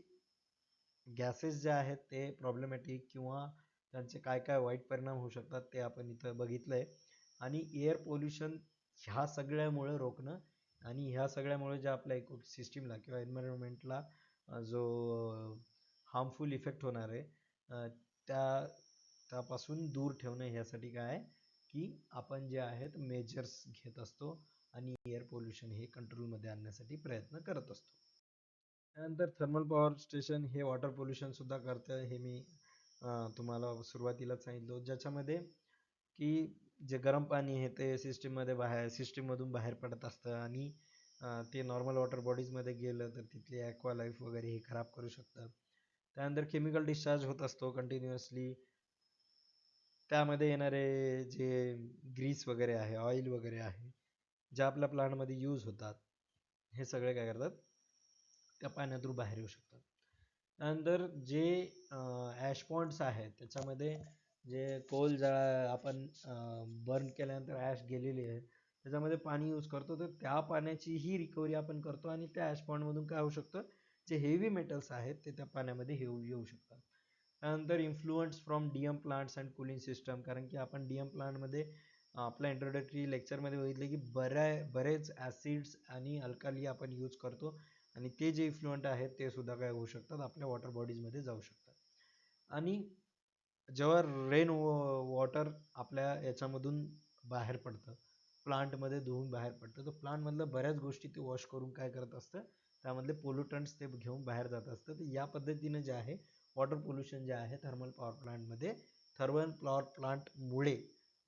गॅसेस जे आहेत ते प्रॉब्लेमॅटिक किंवा त्यांचे काय काय वाईट परिणाम होऊ शकतात ते आपण इथं बघितलं आहे. आणि एअर पोल्युशन ह्या सगळ्यामुळे रोखणं आणि ह्या सगळ्यामुळे जे आपल्या इकोसिस्टीमला किंवा एन्व्हायरमेंटला जो हार्मफुल इफेक्ट होणार आहे त्या त्यापासून दूर ठेवणं ह्यासाठी काय आहे की आपण जे आहेत मेजर्स घेत असतो आणि एअर पोल्युशन हे कंट्रोलमध्ये आणण्यासाठी प्रयत्न करत असतो. त्यानंतर थर्मल पॉवर स्टेशन हे वॉटर पोल्युशनसुद्धा करतं, हे मी तुम्हाला सुरुवातीलाच सांगितलं, ज्याच्यामध्ये की जे गरम पाणी आहे ते सिस्टीममधून बाहेर पडत असतं आणि ते नॉर्मल वॉटर बॉडीजमध्ये गेलं तर तिथली ॲक्वा लाईफ वगैरे हे खराब करू शकतं. त्यानंतर केमिकल डिस्चार्ज होत असतो कंटिन्युअसली, त्यामध्ये येणारे जे ग्रीस वगैरे आहे, ऑइल वगैरे आहे, ज्या आपल्या प्लांटमध्ये यूज होतात, हे सगळे काय करतात त्या पाण्यातून बाहेर येऊ शकतात. त्यानंतर जे ॲश पॉइंट्स आहेत त्याच्यामध्ये जे कोल आपण बर्न केल्यानंतर ॲश गेलेली आहे त्याच्यामध्ये पाणी यूज करतो, तर त्या पाण्याचीही रिकव्हरी आपण करतो आणि त्या ॲश पॉइंटमधून काय होऊ शकतं, जे हेवी मेटल्स आहेत ते त्या पाण्यामध्ये येऊ शकतात. त्यानंतर influence from DM plants and cooling system, कारण की आपण DM प्लांटमध्ये आपल्या इंट्रोडक्टरी लेक्चरमध्ये बघितले की बरेच ॲसिड्स आणि अल्काली आपण यूज करतो आणि ते जे इफ्लुएंट आहेत ते सुद्धा काय होऊ शकतात आपल्या वॉटर बॉडीजमध्ये जाऊ शकतात. आणि जेव्हा रेन वॉटर आपल्या याच्यामधून बाहेर पडतं, प्लांटमध्ये धुवून बाहेर पडतं, तर प्लांटमधल्या बऱ्याच गोष्टी ते वॉश करून काय करत असतं त्यामधले पोल्युटंट्स ते घेऊन बाहेर जात असतं. तर या पद्धतीनं जे आहे वॉटर पोल्युशन जे आहे थर्मल पॉवर प्लांटमुळे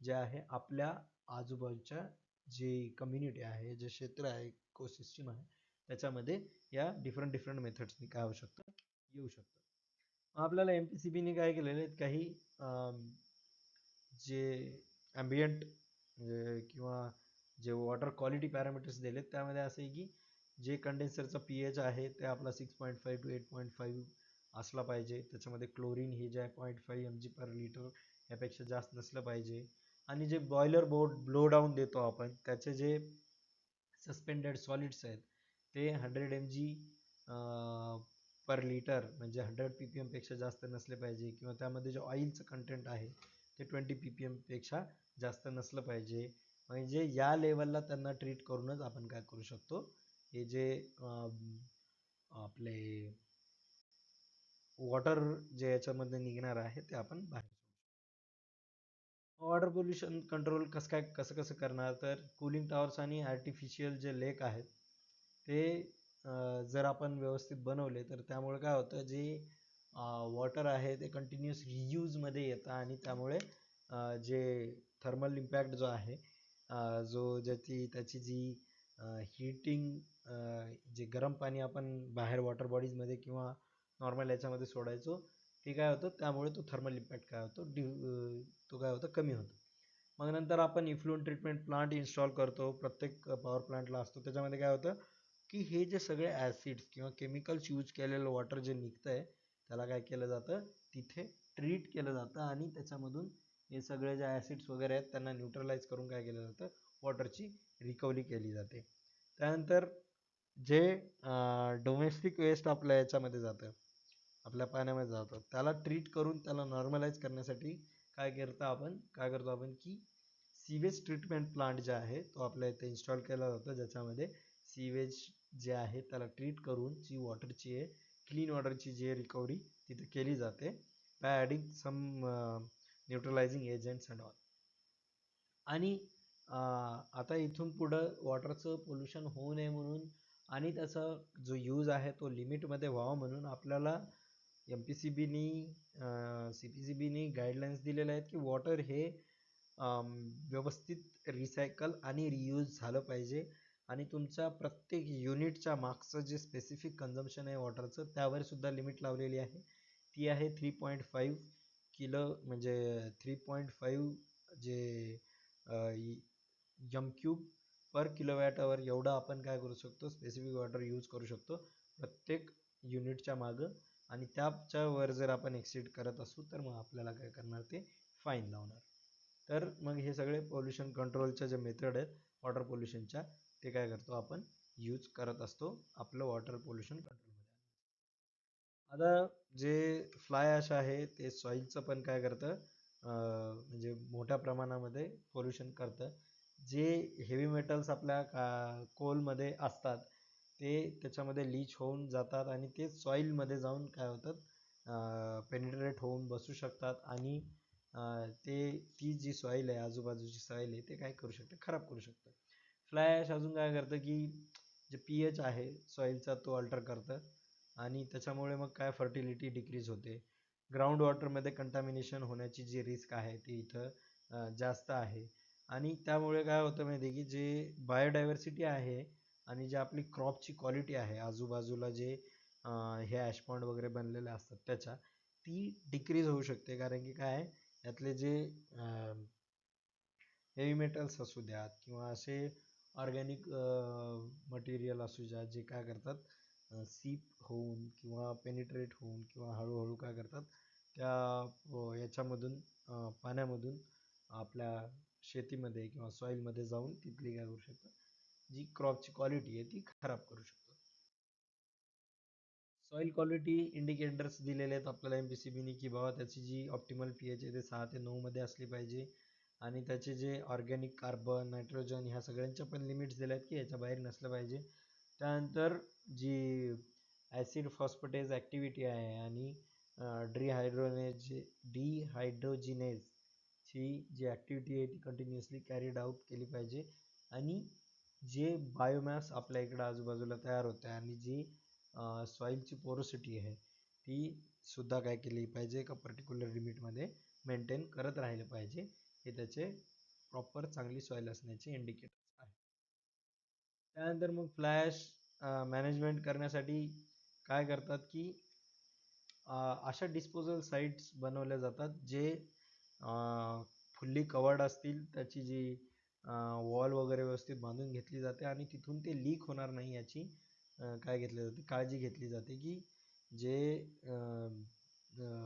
जे आहे आपल्या आजूबाजूच्या जे कम्युनिटी आहे, जे क्षेत्र आहे, इकोसिस्टम आहे त्याच्यामध्ये या डिफरंट मेथड्सनी काय होऊ शकतं येऊ शकतं. आपल्याला MPCBने काय केलेले आहेत काही जे ॲम्बियंट किंवा जे वॉटर क्वालिटी पॅरामीटर्स दिलेत त्यामध्ये असं आहे की जे कंडेन्सरचा pH आहे ते आपला 6.5 to 8.5 असला पाहिजे. त्याच्यामध्ये क्लोरीन हे जे आहे 0.5 mg/L यापेक्षा जास्त नसलं पाहिजे. आणि जे बॉयलर बोर्ड ब्लो डाऊन देतो आपण त्याचे जे सस्पेंडेड सॉलिड्स आहेत ते 100 mg पर लिटर म्हणजे 100 ppm पेक्षा जास्त नसले पाहिजे, किंवा त्यामध्ये जे ऑइलचं कंटेंट आहे ते 20 ppm पेक्षा जास्त नसलं पाहिजे. म्हणजे या लेवलला त्यांना ट्रीट करूनच आपण काय करू शकतो, हे जे आपले वॉटर जे याच्यामध्ये निघणार आहे ते आपण बाहेर. वॉटर पोल्युशन कंट्रोल कसं कसं करणार, तर कूलिंग टॉवर्स आणि आर्टिफिशियल जे लेक आहेत ते जर आपण व्यवस्थित बनवले तर त्यामुळे काय होतं, जे वॉटर आहे ते कंटिन्युअस रियूजमध्ये येतं आणि त्यामुळे जे थर्मल इम्पॅक्ट जो आहे, जो त्याची जी हीटिंग, जे गरम पाणी आपण बाहेर वॉटर बॉडीजमध्ये किंवा नॉर्मल याच्यामध्ये सोडायचो ते काय होतं, त्यामुळे तो थर्मल इम्पॅक्ट काय होतो तो काय होतं, कमी होतो. मग नंतर आपण इफ्लुएंट ट्रीटमेंट प्लांट इन्स्टॉल करतो, प्रत्येक पॉवर प्लांटला असतो. त्याच्यामध्ये काय होतं की हे जे सगळे ॲसिड्स किंवा केमिकल्स यूज केलेलं वॉटर जे निघतं आहे त्याला काय केलं जातं, तिथे ट्रीट केलं जातं आणि त्याच्यामधून हे सगळे जे ॲसिड्स वगैरे आहेत त्यांना न्यूट्रलाइज करून काय केलं जातं, वॉटरची रिकव्हरी केली जाते. त्यानंतर जे डोमेस्टिक वेस्ट आपल्या याच्यामध्ये जातं, आपल्या पाण्यामध्ये जातं, त्याला ट्रीट करून त्याला नॉर्मलाइज करण्यासाठी काय करतो आपण की सीवेज ट्रीटमेंट प्लांट जे आहे तो आपल्या इथे इन्स्टॉल केला जातो, ज्याच्यामध्ये सीवेज जे आहे त्याला ट्रीट करून जी वॉटरची आहे, क्लीन वॉटरची जी रिकव्हरी तिथे केली जाते by adding some neutralising agents and all. आणि आता इथून पुढं वॉटरचं पोल्युशन होऊ नये म्हणून आणि त्याचा जो यूज आहे तो लिमिटमध्ये व्हावा म्हणून आपल्याला MPCBनी CPCBनी गाईडलाईन्स दिलेल्या आहेत की वॉटर हे व्यवस्थित रिसायकल आणि रियूज झालं पाहिजे आणि तुमच्या प्रत्येक युनिटच्या मागचं जे स्पेसिफिक कन्झम्पशन आहे वॉटरचं त्यावर सुद्धा लिमिट लावलेली आहे. ती आहे 3.5 किलो, म्हणजे 3.5 जे M³ पर किलोवॅटवर एवढं आपण काय करू शकतो, स्पेसिफिक वॉटर यूज करू शकतो प्रत्येक युनिटच्या मागं. आणि त्याच्यावर जर आपण एक्सीड करत असू तर मग आपल्याला काय करणार, ते फाईन लावणार. तर मग हे सगळे पोल्युशन कंट्रोलच्या जे मेथड आहेत वॉटर पोल्युशनच्या ते काय करतो आपण यूज करत असतो आपलं वॉटर पोल्युशन कंट्रोलमध्ये. आता जे फ्लाय ॲश आहे ते सॉईलचं पण काय करतं, म्हणजे मोठ्या प्रमाणामध्ये पोल्युशन करतं. जे हेवी मेटल्स आपल्या कोलमध्ये असतात ते त्याच्यामध्ये लीच होऊन जातात आणि ते सॉईलमध्ये जाऊन काय होतात, पेनिट्रेट होऊन बसू शकतात आणि ती जी सॉईल आहे, आजूबाजूची सॉईल आहे ते काय करू शकते, खराब करू शकतं. फ्लाय ॲश अजून काय करतं की जे pH आहे सॉईलचा तो अल्टर करतं आणि त्याच्यामुळे मग काय फर्टिलिटी डिक्रीज होते. ग्राउंड वॉटरमध्ये कंटामिनेशन होण्याची जी रिस्क आहे ती इथं जास्त आहे. आणि त्यामुळे काय होतं माहिती आहे की जे बायोडायव्हर्सिटी आहे आणि जे आपली क्रॉपची क्वालिटी आहे आजूबाजूला जे हे ॲशपॉन्ड वगैरे बनलेले असतात त्याच्या, ती डिक्रीज होऊ शकते. कारण की काय यातले जे हेवी मेटल्स असू द्यात किंवा असे ऑर्गॅनिक मटेरियल असू द्यात जे काय करतात सीप होऊन किंवा पेनिट्रेट होऊन किंवा हळूहळू काय करतात त्या याच्यामधून पाण्यामधून आपल्या शेतीमध्ये किंवा सॉईलमध्ये जाऊन तिथली काय करू शकतात, जी क्रॉपची क्वालिटी आहे ती खराब करू शकतो. सॉईल क्वालिटी इंडिकेटर्स दिलेले आहेत आपल्याला MPCBनी की बाबा त्याची जी ऑप्टिमल pH आहे ते 6 ते 9 मध्ये असली पाहिजे आणि त्याचे जे ऑर्गॅनिक कार्बन नायट्रोजन ह्या सगळ्यांच्या पण लिमिट्स दिल्या आहेत की याच्या बाहेर नसलं पाहिजे. त्यानंतर जी ॲसिड फॉस्फेटेज ॲक्टिव्हिटी आहे आणि डिहायड्रोजिनेजची जी ॲक्टिव्हिटी आहे ती कंटिन्युअसली कॅरीड आउट केली पाहिजे. आणि जे बायोमॅस आपल्या इकडं आजूबाजूला तयार होतं आहे आणि जी सॉईलची पोरोसिटी आहे ती सुद्धा काय केली पाहिजे, एका पर्टिक्युलर लिमिटमध्ये मेंटेन करत राहिले पाहिजे. हे त्याचे प्रॉपर चांगली सॉईल असण्याचे इंडिकेटर्स आहे. त्यानंतर मग फ्लॅश मॅनेजमेंट करण्यासाठी काय करतात की अशा डिस्पोजल साईट्स बनवल्या जातात जे फुल्ली कवर्ड असतील, त्याची जी वॉल वगैरे व्यवस्थित बांधून घेतली जाते आणि तिथून ते लीक होणार नाही याची काय घेतली जाते, काळजी घेतली जाते की जे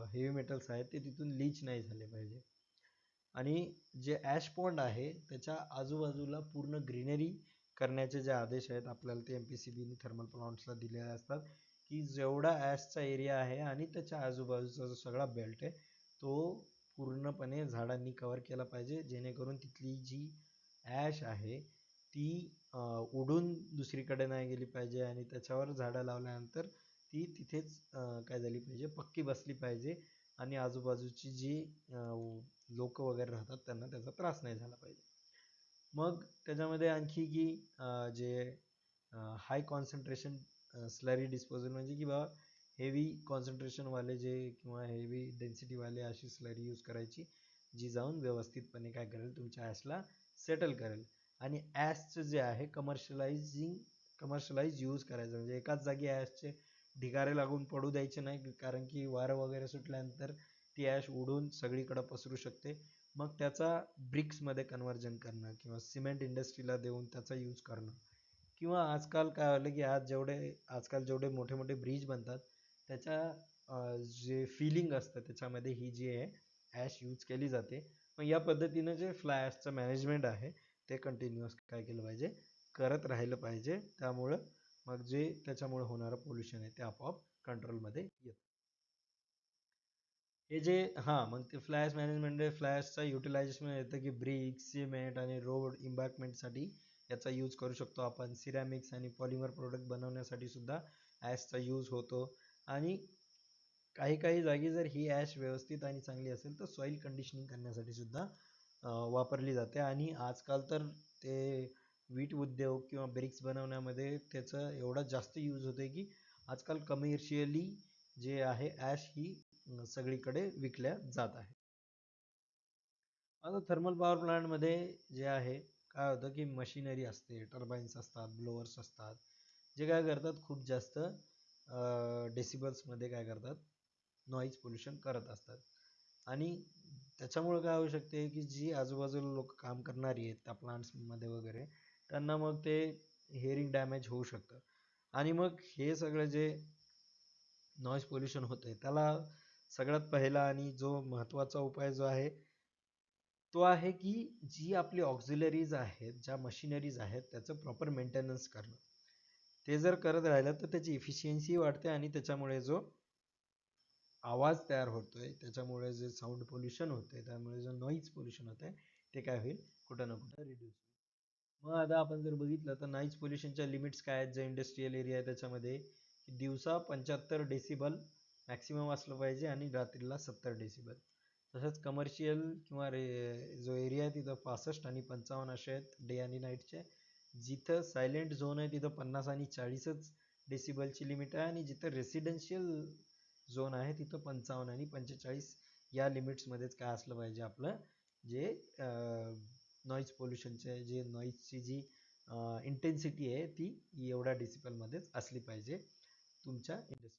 हेवी मेटल्स आहेत ते तिथून लीच नाही झाले पाहिजे. आणि जे ॲश पॉन्ड आहे त्याच्या आजूबाजूला पूर्ण ग्रीनरी करण्याचे जे आदेश आहेत आपल्याला ते MPCBने थर्मल प्लांट्सला दिलेले असतात, की जेवढा ॲशचा एरिया आहे आणि त्याच्या आजूबाजूचा जो सगळा बेल्ट आहे तो पूर्णपणे झाडांनी कव्हर केला पाहिजे, जेणेकरून तिथली जी ॲश आहे ती उडून दुसरीकडे नाही गेली पाहिजे आणि त्याच्यावर झाडं लावल्यानंतर ती तिथेच काय झाली पाहिजे, पक्की बसली पाहिजे आणि आजूबाजूची जी लोक वगैरे राहतात त्यांना त्याचा त्रास नाही झाला पाहिजे. मग त्याच्यामध्ये आणखी की जे हाय कॉन्सन्ट्रेशन स्लरी डिस्पोजल म्हणजे की बाबा हेवी कॉन्सन्ट्रेशनवाले जे किंवा हेवी डेन्सिटीवाले अशी स्लरी यूज करायची जी जाऊन व्यवस्थितपणे काय करेल तुमच्या ॲशला सेटल करेल. आणि ॲशचं जे आहे कमर्शलाइज यूज करायचं म्हणजे एकाच जागी ॲशचे ढिगारे लागून पडू द्यायचे नाही, कारण की वारं वगैरे सुटल्यानंतर ती ॲश उडून सगळीकडे पसरू शकते. मग त्याचा ब्रिक्समध्ये कन्व्हर्जन करणं किंवा सिमेंट इंडस्ट्रीला देऊन त्याचा यूज करणं किंवा आजकाल काय झालं की आजकाल जेवढे मोठे मोठे ब्रिज बनतात त्याच्या जे फिलिंग असतं त्याच्यामध्ये ही जी आहे ॲश यूज केली जाते. मग या पद्धतीनं जे फ्लाय ॲशचं मॅनेजमेंट आहे ते कंटिन्युअस काय केलं पाहिजे, करत राहिलं पाहिजे. त्यामुळं मग जे त्याच्यामुळे होणारं पोल्युशन आहे ते आपोआप कंट्रोलमध्ये येतं. हे जे मग ते फ्लॅश मॅनेजमेंट फ्लॅशचा युटिलायझेशन येतं की ब्रिक सिमेंट आणि रोड इम्बॅकमेंटसाठी याचा यूज करू शकतो आपण. सिरॅमिक्स आणि पॉलिमर प्रोडक्ट बनवण्यासाठी सुद्धा ॲशचा यूज होतो. आणि काही काही जागी जर ही ॲश व्यवस्थित आणि चांगली असेल तर सॉईल कंडिशनिंग करण्यासाठी सुद्धा वापरली जाते. आणि आजकाल तर ते वीट उद्योग किंवा ब्रिक्स बनवण्यामध्ये त्याचं एवढा जास्त यूज होते की आजकाल कमर्शियली जे आहे ॲश ही सगळीकडे विकल्या जात आहे. आता थर्मल पॉवर प्लांटमध्ये जे आहे काय होतं की मशिनरी असते, टर्बाईन्स असतात, ब्लोअर्स असतात, जे काय करतात खूप जास्त डेसिबल्समध्ये काय करतात, नॉईज पोल्युशन करत असतात. आणि त्याच्यामुळे काय होऊ शकते की जी आजूबाजूला लोक काम करणारी आहेत त्या प्लांट्समध्ये वगैरे त्यांना मग ते हिअरिंग डॅमेज होऊ शकतं. आणि मग हे सगळं जे नॉईज पोल्युशन होतंय त्याला सगळ्यात पहिला आणि जो महत्त्वाचा उपाय जो आहे तो आहे की जी आपली ऑक्झिलरीज आहेत, ज्या मशिनरीज आहेत त्याचं प्रॉपर मेंटेनन्स करणं. ते जर करत राहिलं तर त्याची इफिशियन्सी वाढते आणि त्याच्यामुळे जो आवाज तयार होतोय, त्याच्यामुळे जे साऊंड पोल्युशन होतंय, त्यामुळे जो नॉईज पोल्युशन होतंय ते काय होईल, कुठं ना कुठं रिड्यूस होईल. मग आता आपण जर बघितलं तर नॉईज पोल्युशनच्या लिमिट्स काय आहेत, जे इंडस्ट्रियल एरिया आहे त्याच्यामध्ये दिवसा 75 डेसिबल मॅक्सिमम असलं पाहिजे आणि रात्रीला 70 डेसिबल. तसंच कमर्शियल किंवा जो एरिया आहे तिथं 65 आणि 55 असे आहेत डे आणि नाईटचे. जिथं सायलेंट झोन आहे तिथं 50 आणि 40च डेसिबलची लिमिट आहे आणि जिथं रेसिडेन्शियल झोन आहे तिथं 55 आणि 45 या लिमिट्समध्येच काय असलं पाहिजे आपलं जे नॉईज पोल्युशनचे जे नॉईजची जी इंटेन्सिटी आहे ती एवढ्या डेसिबलमध्येच असली पाहिजे तुमच्या इंडस्ट्रीमध्ये.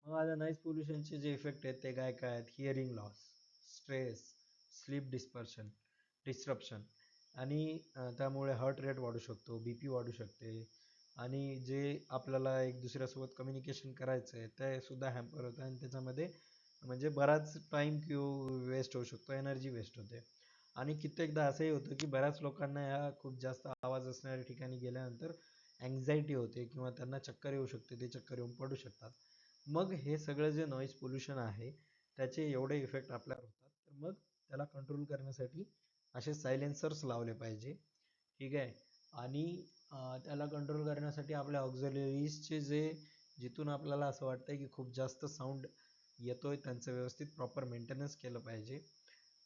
मग आता नॉईज पोल्युशनचे जे इफेक्ट आहेत ते काय काय आहेत, hearing loss, stress, sleep disruption आणि त्यामुळे हार्ट रेट वाढू शकतो, BP वाढू शकते आणि जे आपल्याला एक दुसऱ्यासोबत कम्युनिकेशन करायचं आहे ते सुद्धा हॅम्पर होतं आणि त्याच्यामध्ये म्हणजे बराच टाईम वेस्ट होऊ शकतो, एनर्जी वेस्ट होते. आणि कित्येकदा असंही होतं की बऱ्याच लोकांना या खूप जास्त आवाज असणाऱ्या ठिकाणी गेल्यानंतर अँझायटी होते किंवा त्यांना चक्कर येऊ शकते, ते चक्कर येऊन पडू शकतात. मग हे सगळं जे नॉईज पोल्युशन आहे त्याचे एवढे इफेक्ट आपल्यावर होतात, तर मग त्याला कंट्रोल करण्यासाठी असे सायलेन्सर्स लावले पाहिजे. ठीक आहे. आणि त्याला कंट्रोल करण्यासाठी आपल्या ऑक्झिलरीजचे जे जिथून आपल्याला असं वाटतंय की खूप जास्त साऊंड येतोय त्यांचं व्यवस्थित प्रॉपर मेंटेनन्स केलं पाहिजे.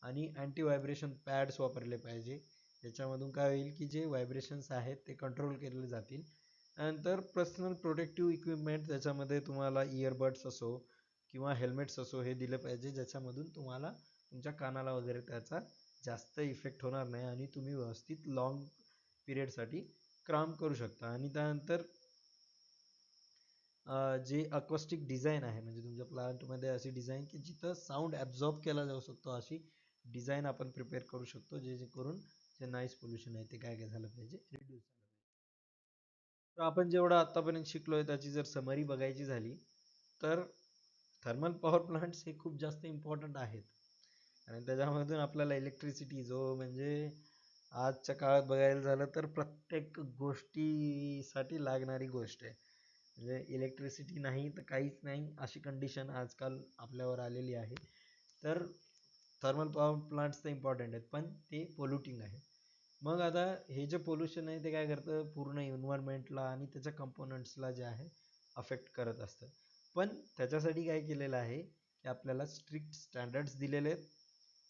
आणि अँटी व्हायब्रेशन पॅड्स वापरले पाहिजे. याच्यामधून काय होईल की जे व्हायब्रेशन्स आहेत ते कंट्रोल केले जातील. त्यानंतर पर्सनल प्रोटेक्टिव्ह इक्विपमेंट त्याच्यामध्ये तुम्हाला इयरबड्स असो किंवा हेल्मेट्स असो हे दिले पाहिजे, ज्याच्यामधून तुम्हाला तुमच्या कानाला वगैरे त्याचा जास्त इफेक्ट होणार नाही आणि तुम्ही व्यवस्थित लॉंग पिरियडसाठी काम करू शकता. आणि त्यानंतर जे अक्वस्टिक डिझाईन आहे म्हणजे तुमच्या प्लांटमध्ये अशी डिझाईन की जिथं साऊंड ॲब्झॉर्ब केला जाऊ शकतो अशी डिझाईन आपण प्रिपेअर करू शकतो, जेणेकरून जे नॉईज पोल्युशन आहे ते काय काय झालं पाहिजे, रिड्यूस झालं पाहिजे. तर आपण जेवढं आत्तापर्यंत शिकलोय त्याची जर समरी बघायची झाली तर थर्मल पॉवर प्लांट्स हे खूप जास्त इम्पॉर्टंट आहेत. आणि त्याच्यामधून आपल्याला इलेक्ट्रिसिटी जो म्हणजे आजच्या काळात बघायला झालं तर प्रत्येक गोष्टीसाठी लागणारी गोष्ट आहे. म्हणजे इलेक्ट्रिसिटी नाही तर काहीच नाही अशी कंडिशन आजकाल आपल्यावर आलेली आहे. तर थर्मल पॉवर प्लांट्स तर इम्पॉर्टंट आहेत, पण ते पोल्युटिंग आहे. मग आता हे जे पोल्युशन आहे ते काय करतं, पूर्ण एन्व्हायरमेंटला आणि त्याच्या कंपोनंट्सला जे आहे अफेक्ट करत असतं. पण त्याच्यासाठी काय केलेलं आहे की आपल्याला स्ट्रिक्ट स्टँडर्ड्स दिलेले आहेत.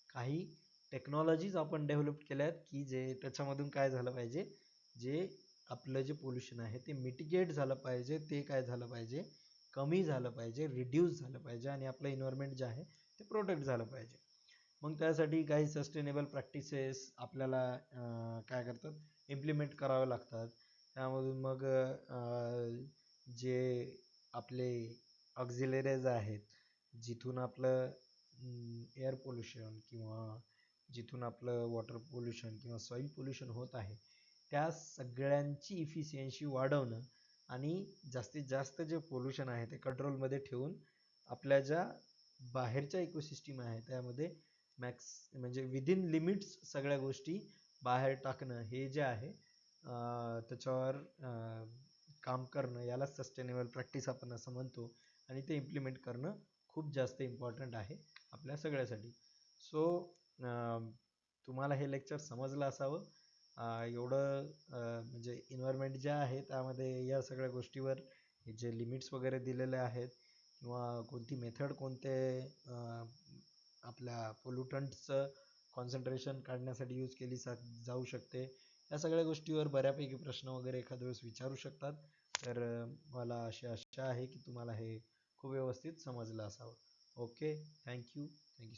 काही टेक्नॉलॉजीज आपण डेव्हलप केल्या आहेत की जे त्याच्यामधून काय झालं पाहिजे, जे आपलं जे पोल्युशन आहे ते मिटिगेट झालं पाहिजे, ते काय झालं पाहिजे, कमी झालं पाहिजे, रिड्यूस झालं पाहिजे आणि आपलं एन्व्हायरमेंट जे आहे ते प्रोटेक्ट झालं पाहिजे. मग त्यासाठी काही सस्टेनेबल प्रॅक्टिसेस आपल्याला काय करतात, इम्प्लिमेंट करावे लागतात. त्यामधून मग जे आपले ऑक्झिलरीज आहेत, जिथून आपलं एअर पोल्युशन किंवा जिथून आपलं वॉटर पोल्युशन किंवा सॉईल पोल्युशन होत आहे, त्या सगळ्यांची इफिशियन्सी वाढवणं आणि जास्तीत जास्त जे पोल्युशन आहे ते कंट्रोलमध्ये ठेवून आपल्या ज्या बाहेरच्या इकोसिस्टीम आहे त्यामध्ये मॅक्स म्हणजे विदिन लिमिट्स सगळ्या गोष्टी बाहेर टाकणं, हे जे आहे त्याच्यावर काम करणं, याला सस्टेनेबल प्रॅक्टिस आपण असं म्हणतो. आणि ते इम्प्लिमेंट करणं खूप जास्त इम्पॉर्टंट आहे आपल्या सगळ्यासाठी. सो तुम्हाला हे लेक्चर समजलं असावं. एवढं म्हणजे इन्व्हायरमेंट जे आहे त्यामध्ये या सगळ्या गोष्टीवर जे लिमिट्स वगैरे दिलेले आहेत किंवा कोणती मेथड कोणते आपल्या पोल्युटंट्सचं कॉन्सन्ट्रेशन काढण्यासाठी यूज केली जाऊ शकते, या सगळ्या गोष्टीवर बऱ्यापैकी प्रश्न वगैरे एखाद्या वेळेस विचारू शकतात. तर मला अशी आशा आहे की तुम्हाला हे खूप व्यवस्थित समजलं असावं. Okay, thank you. थँक्यू.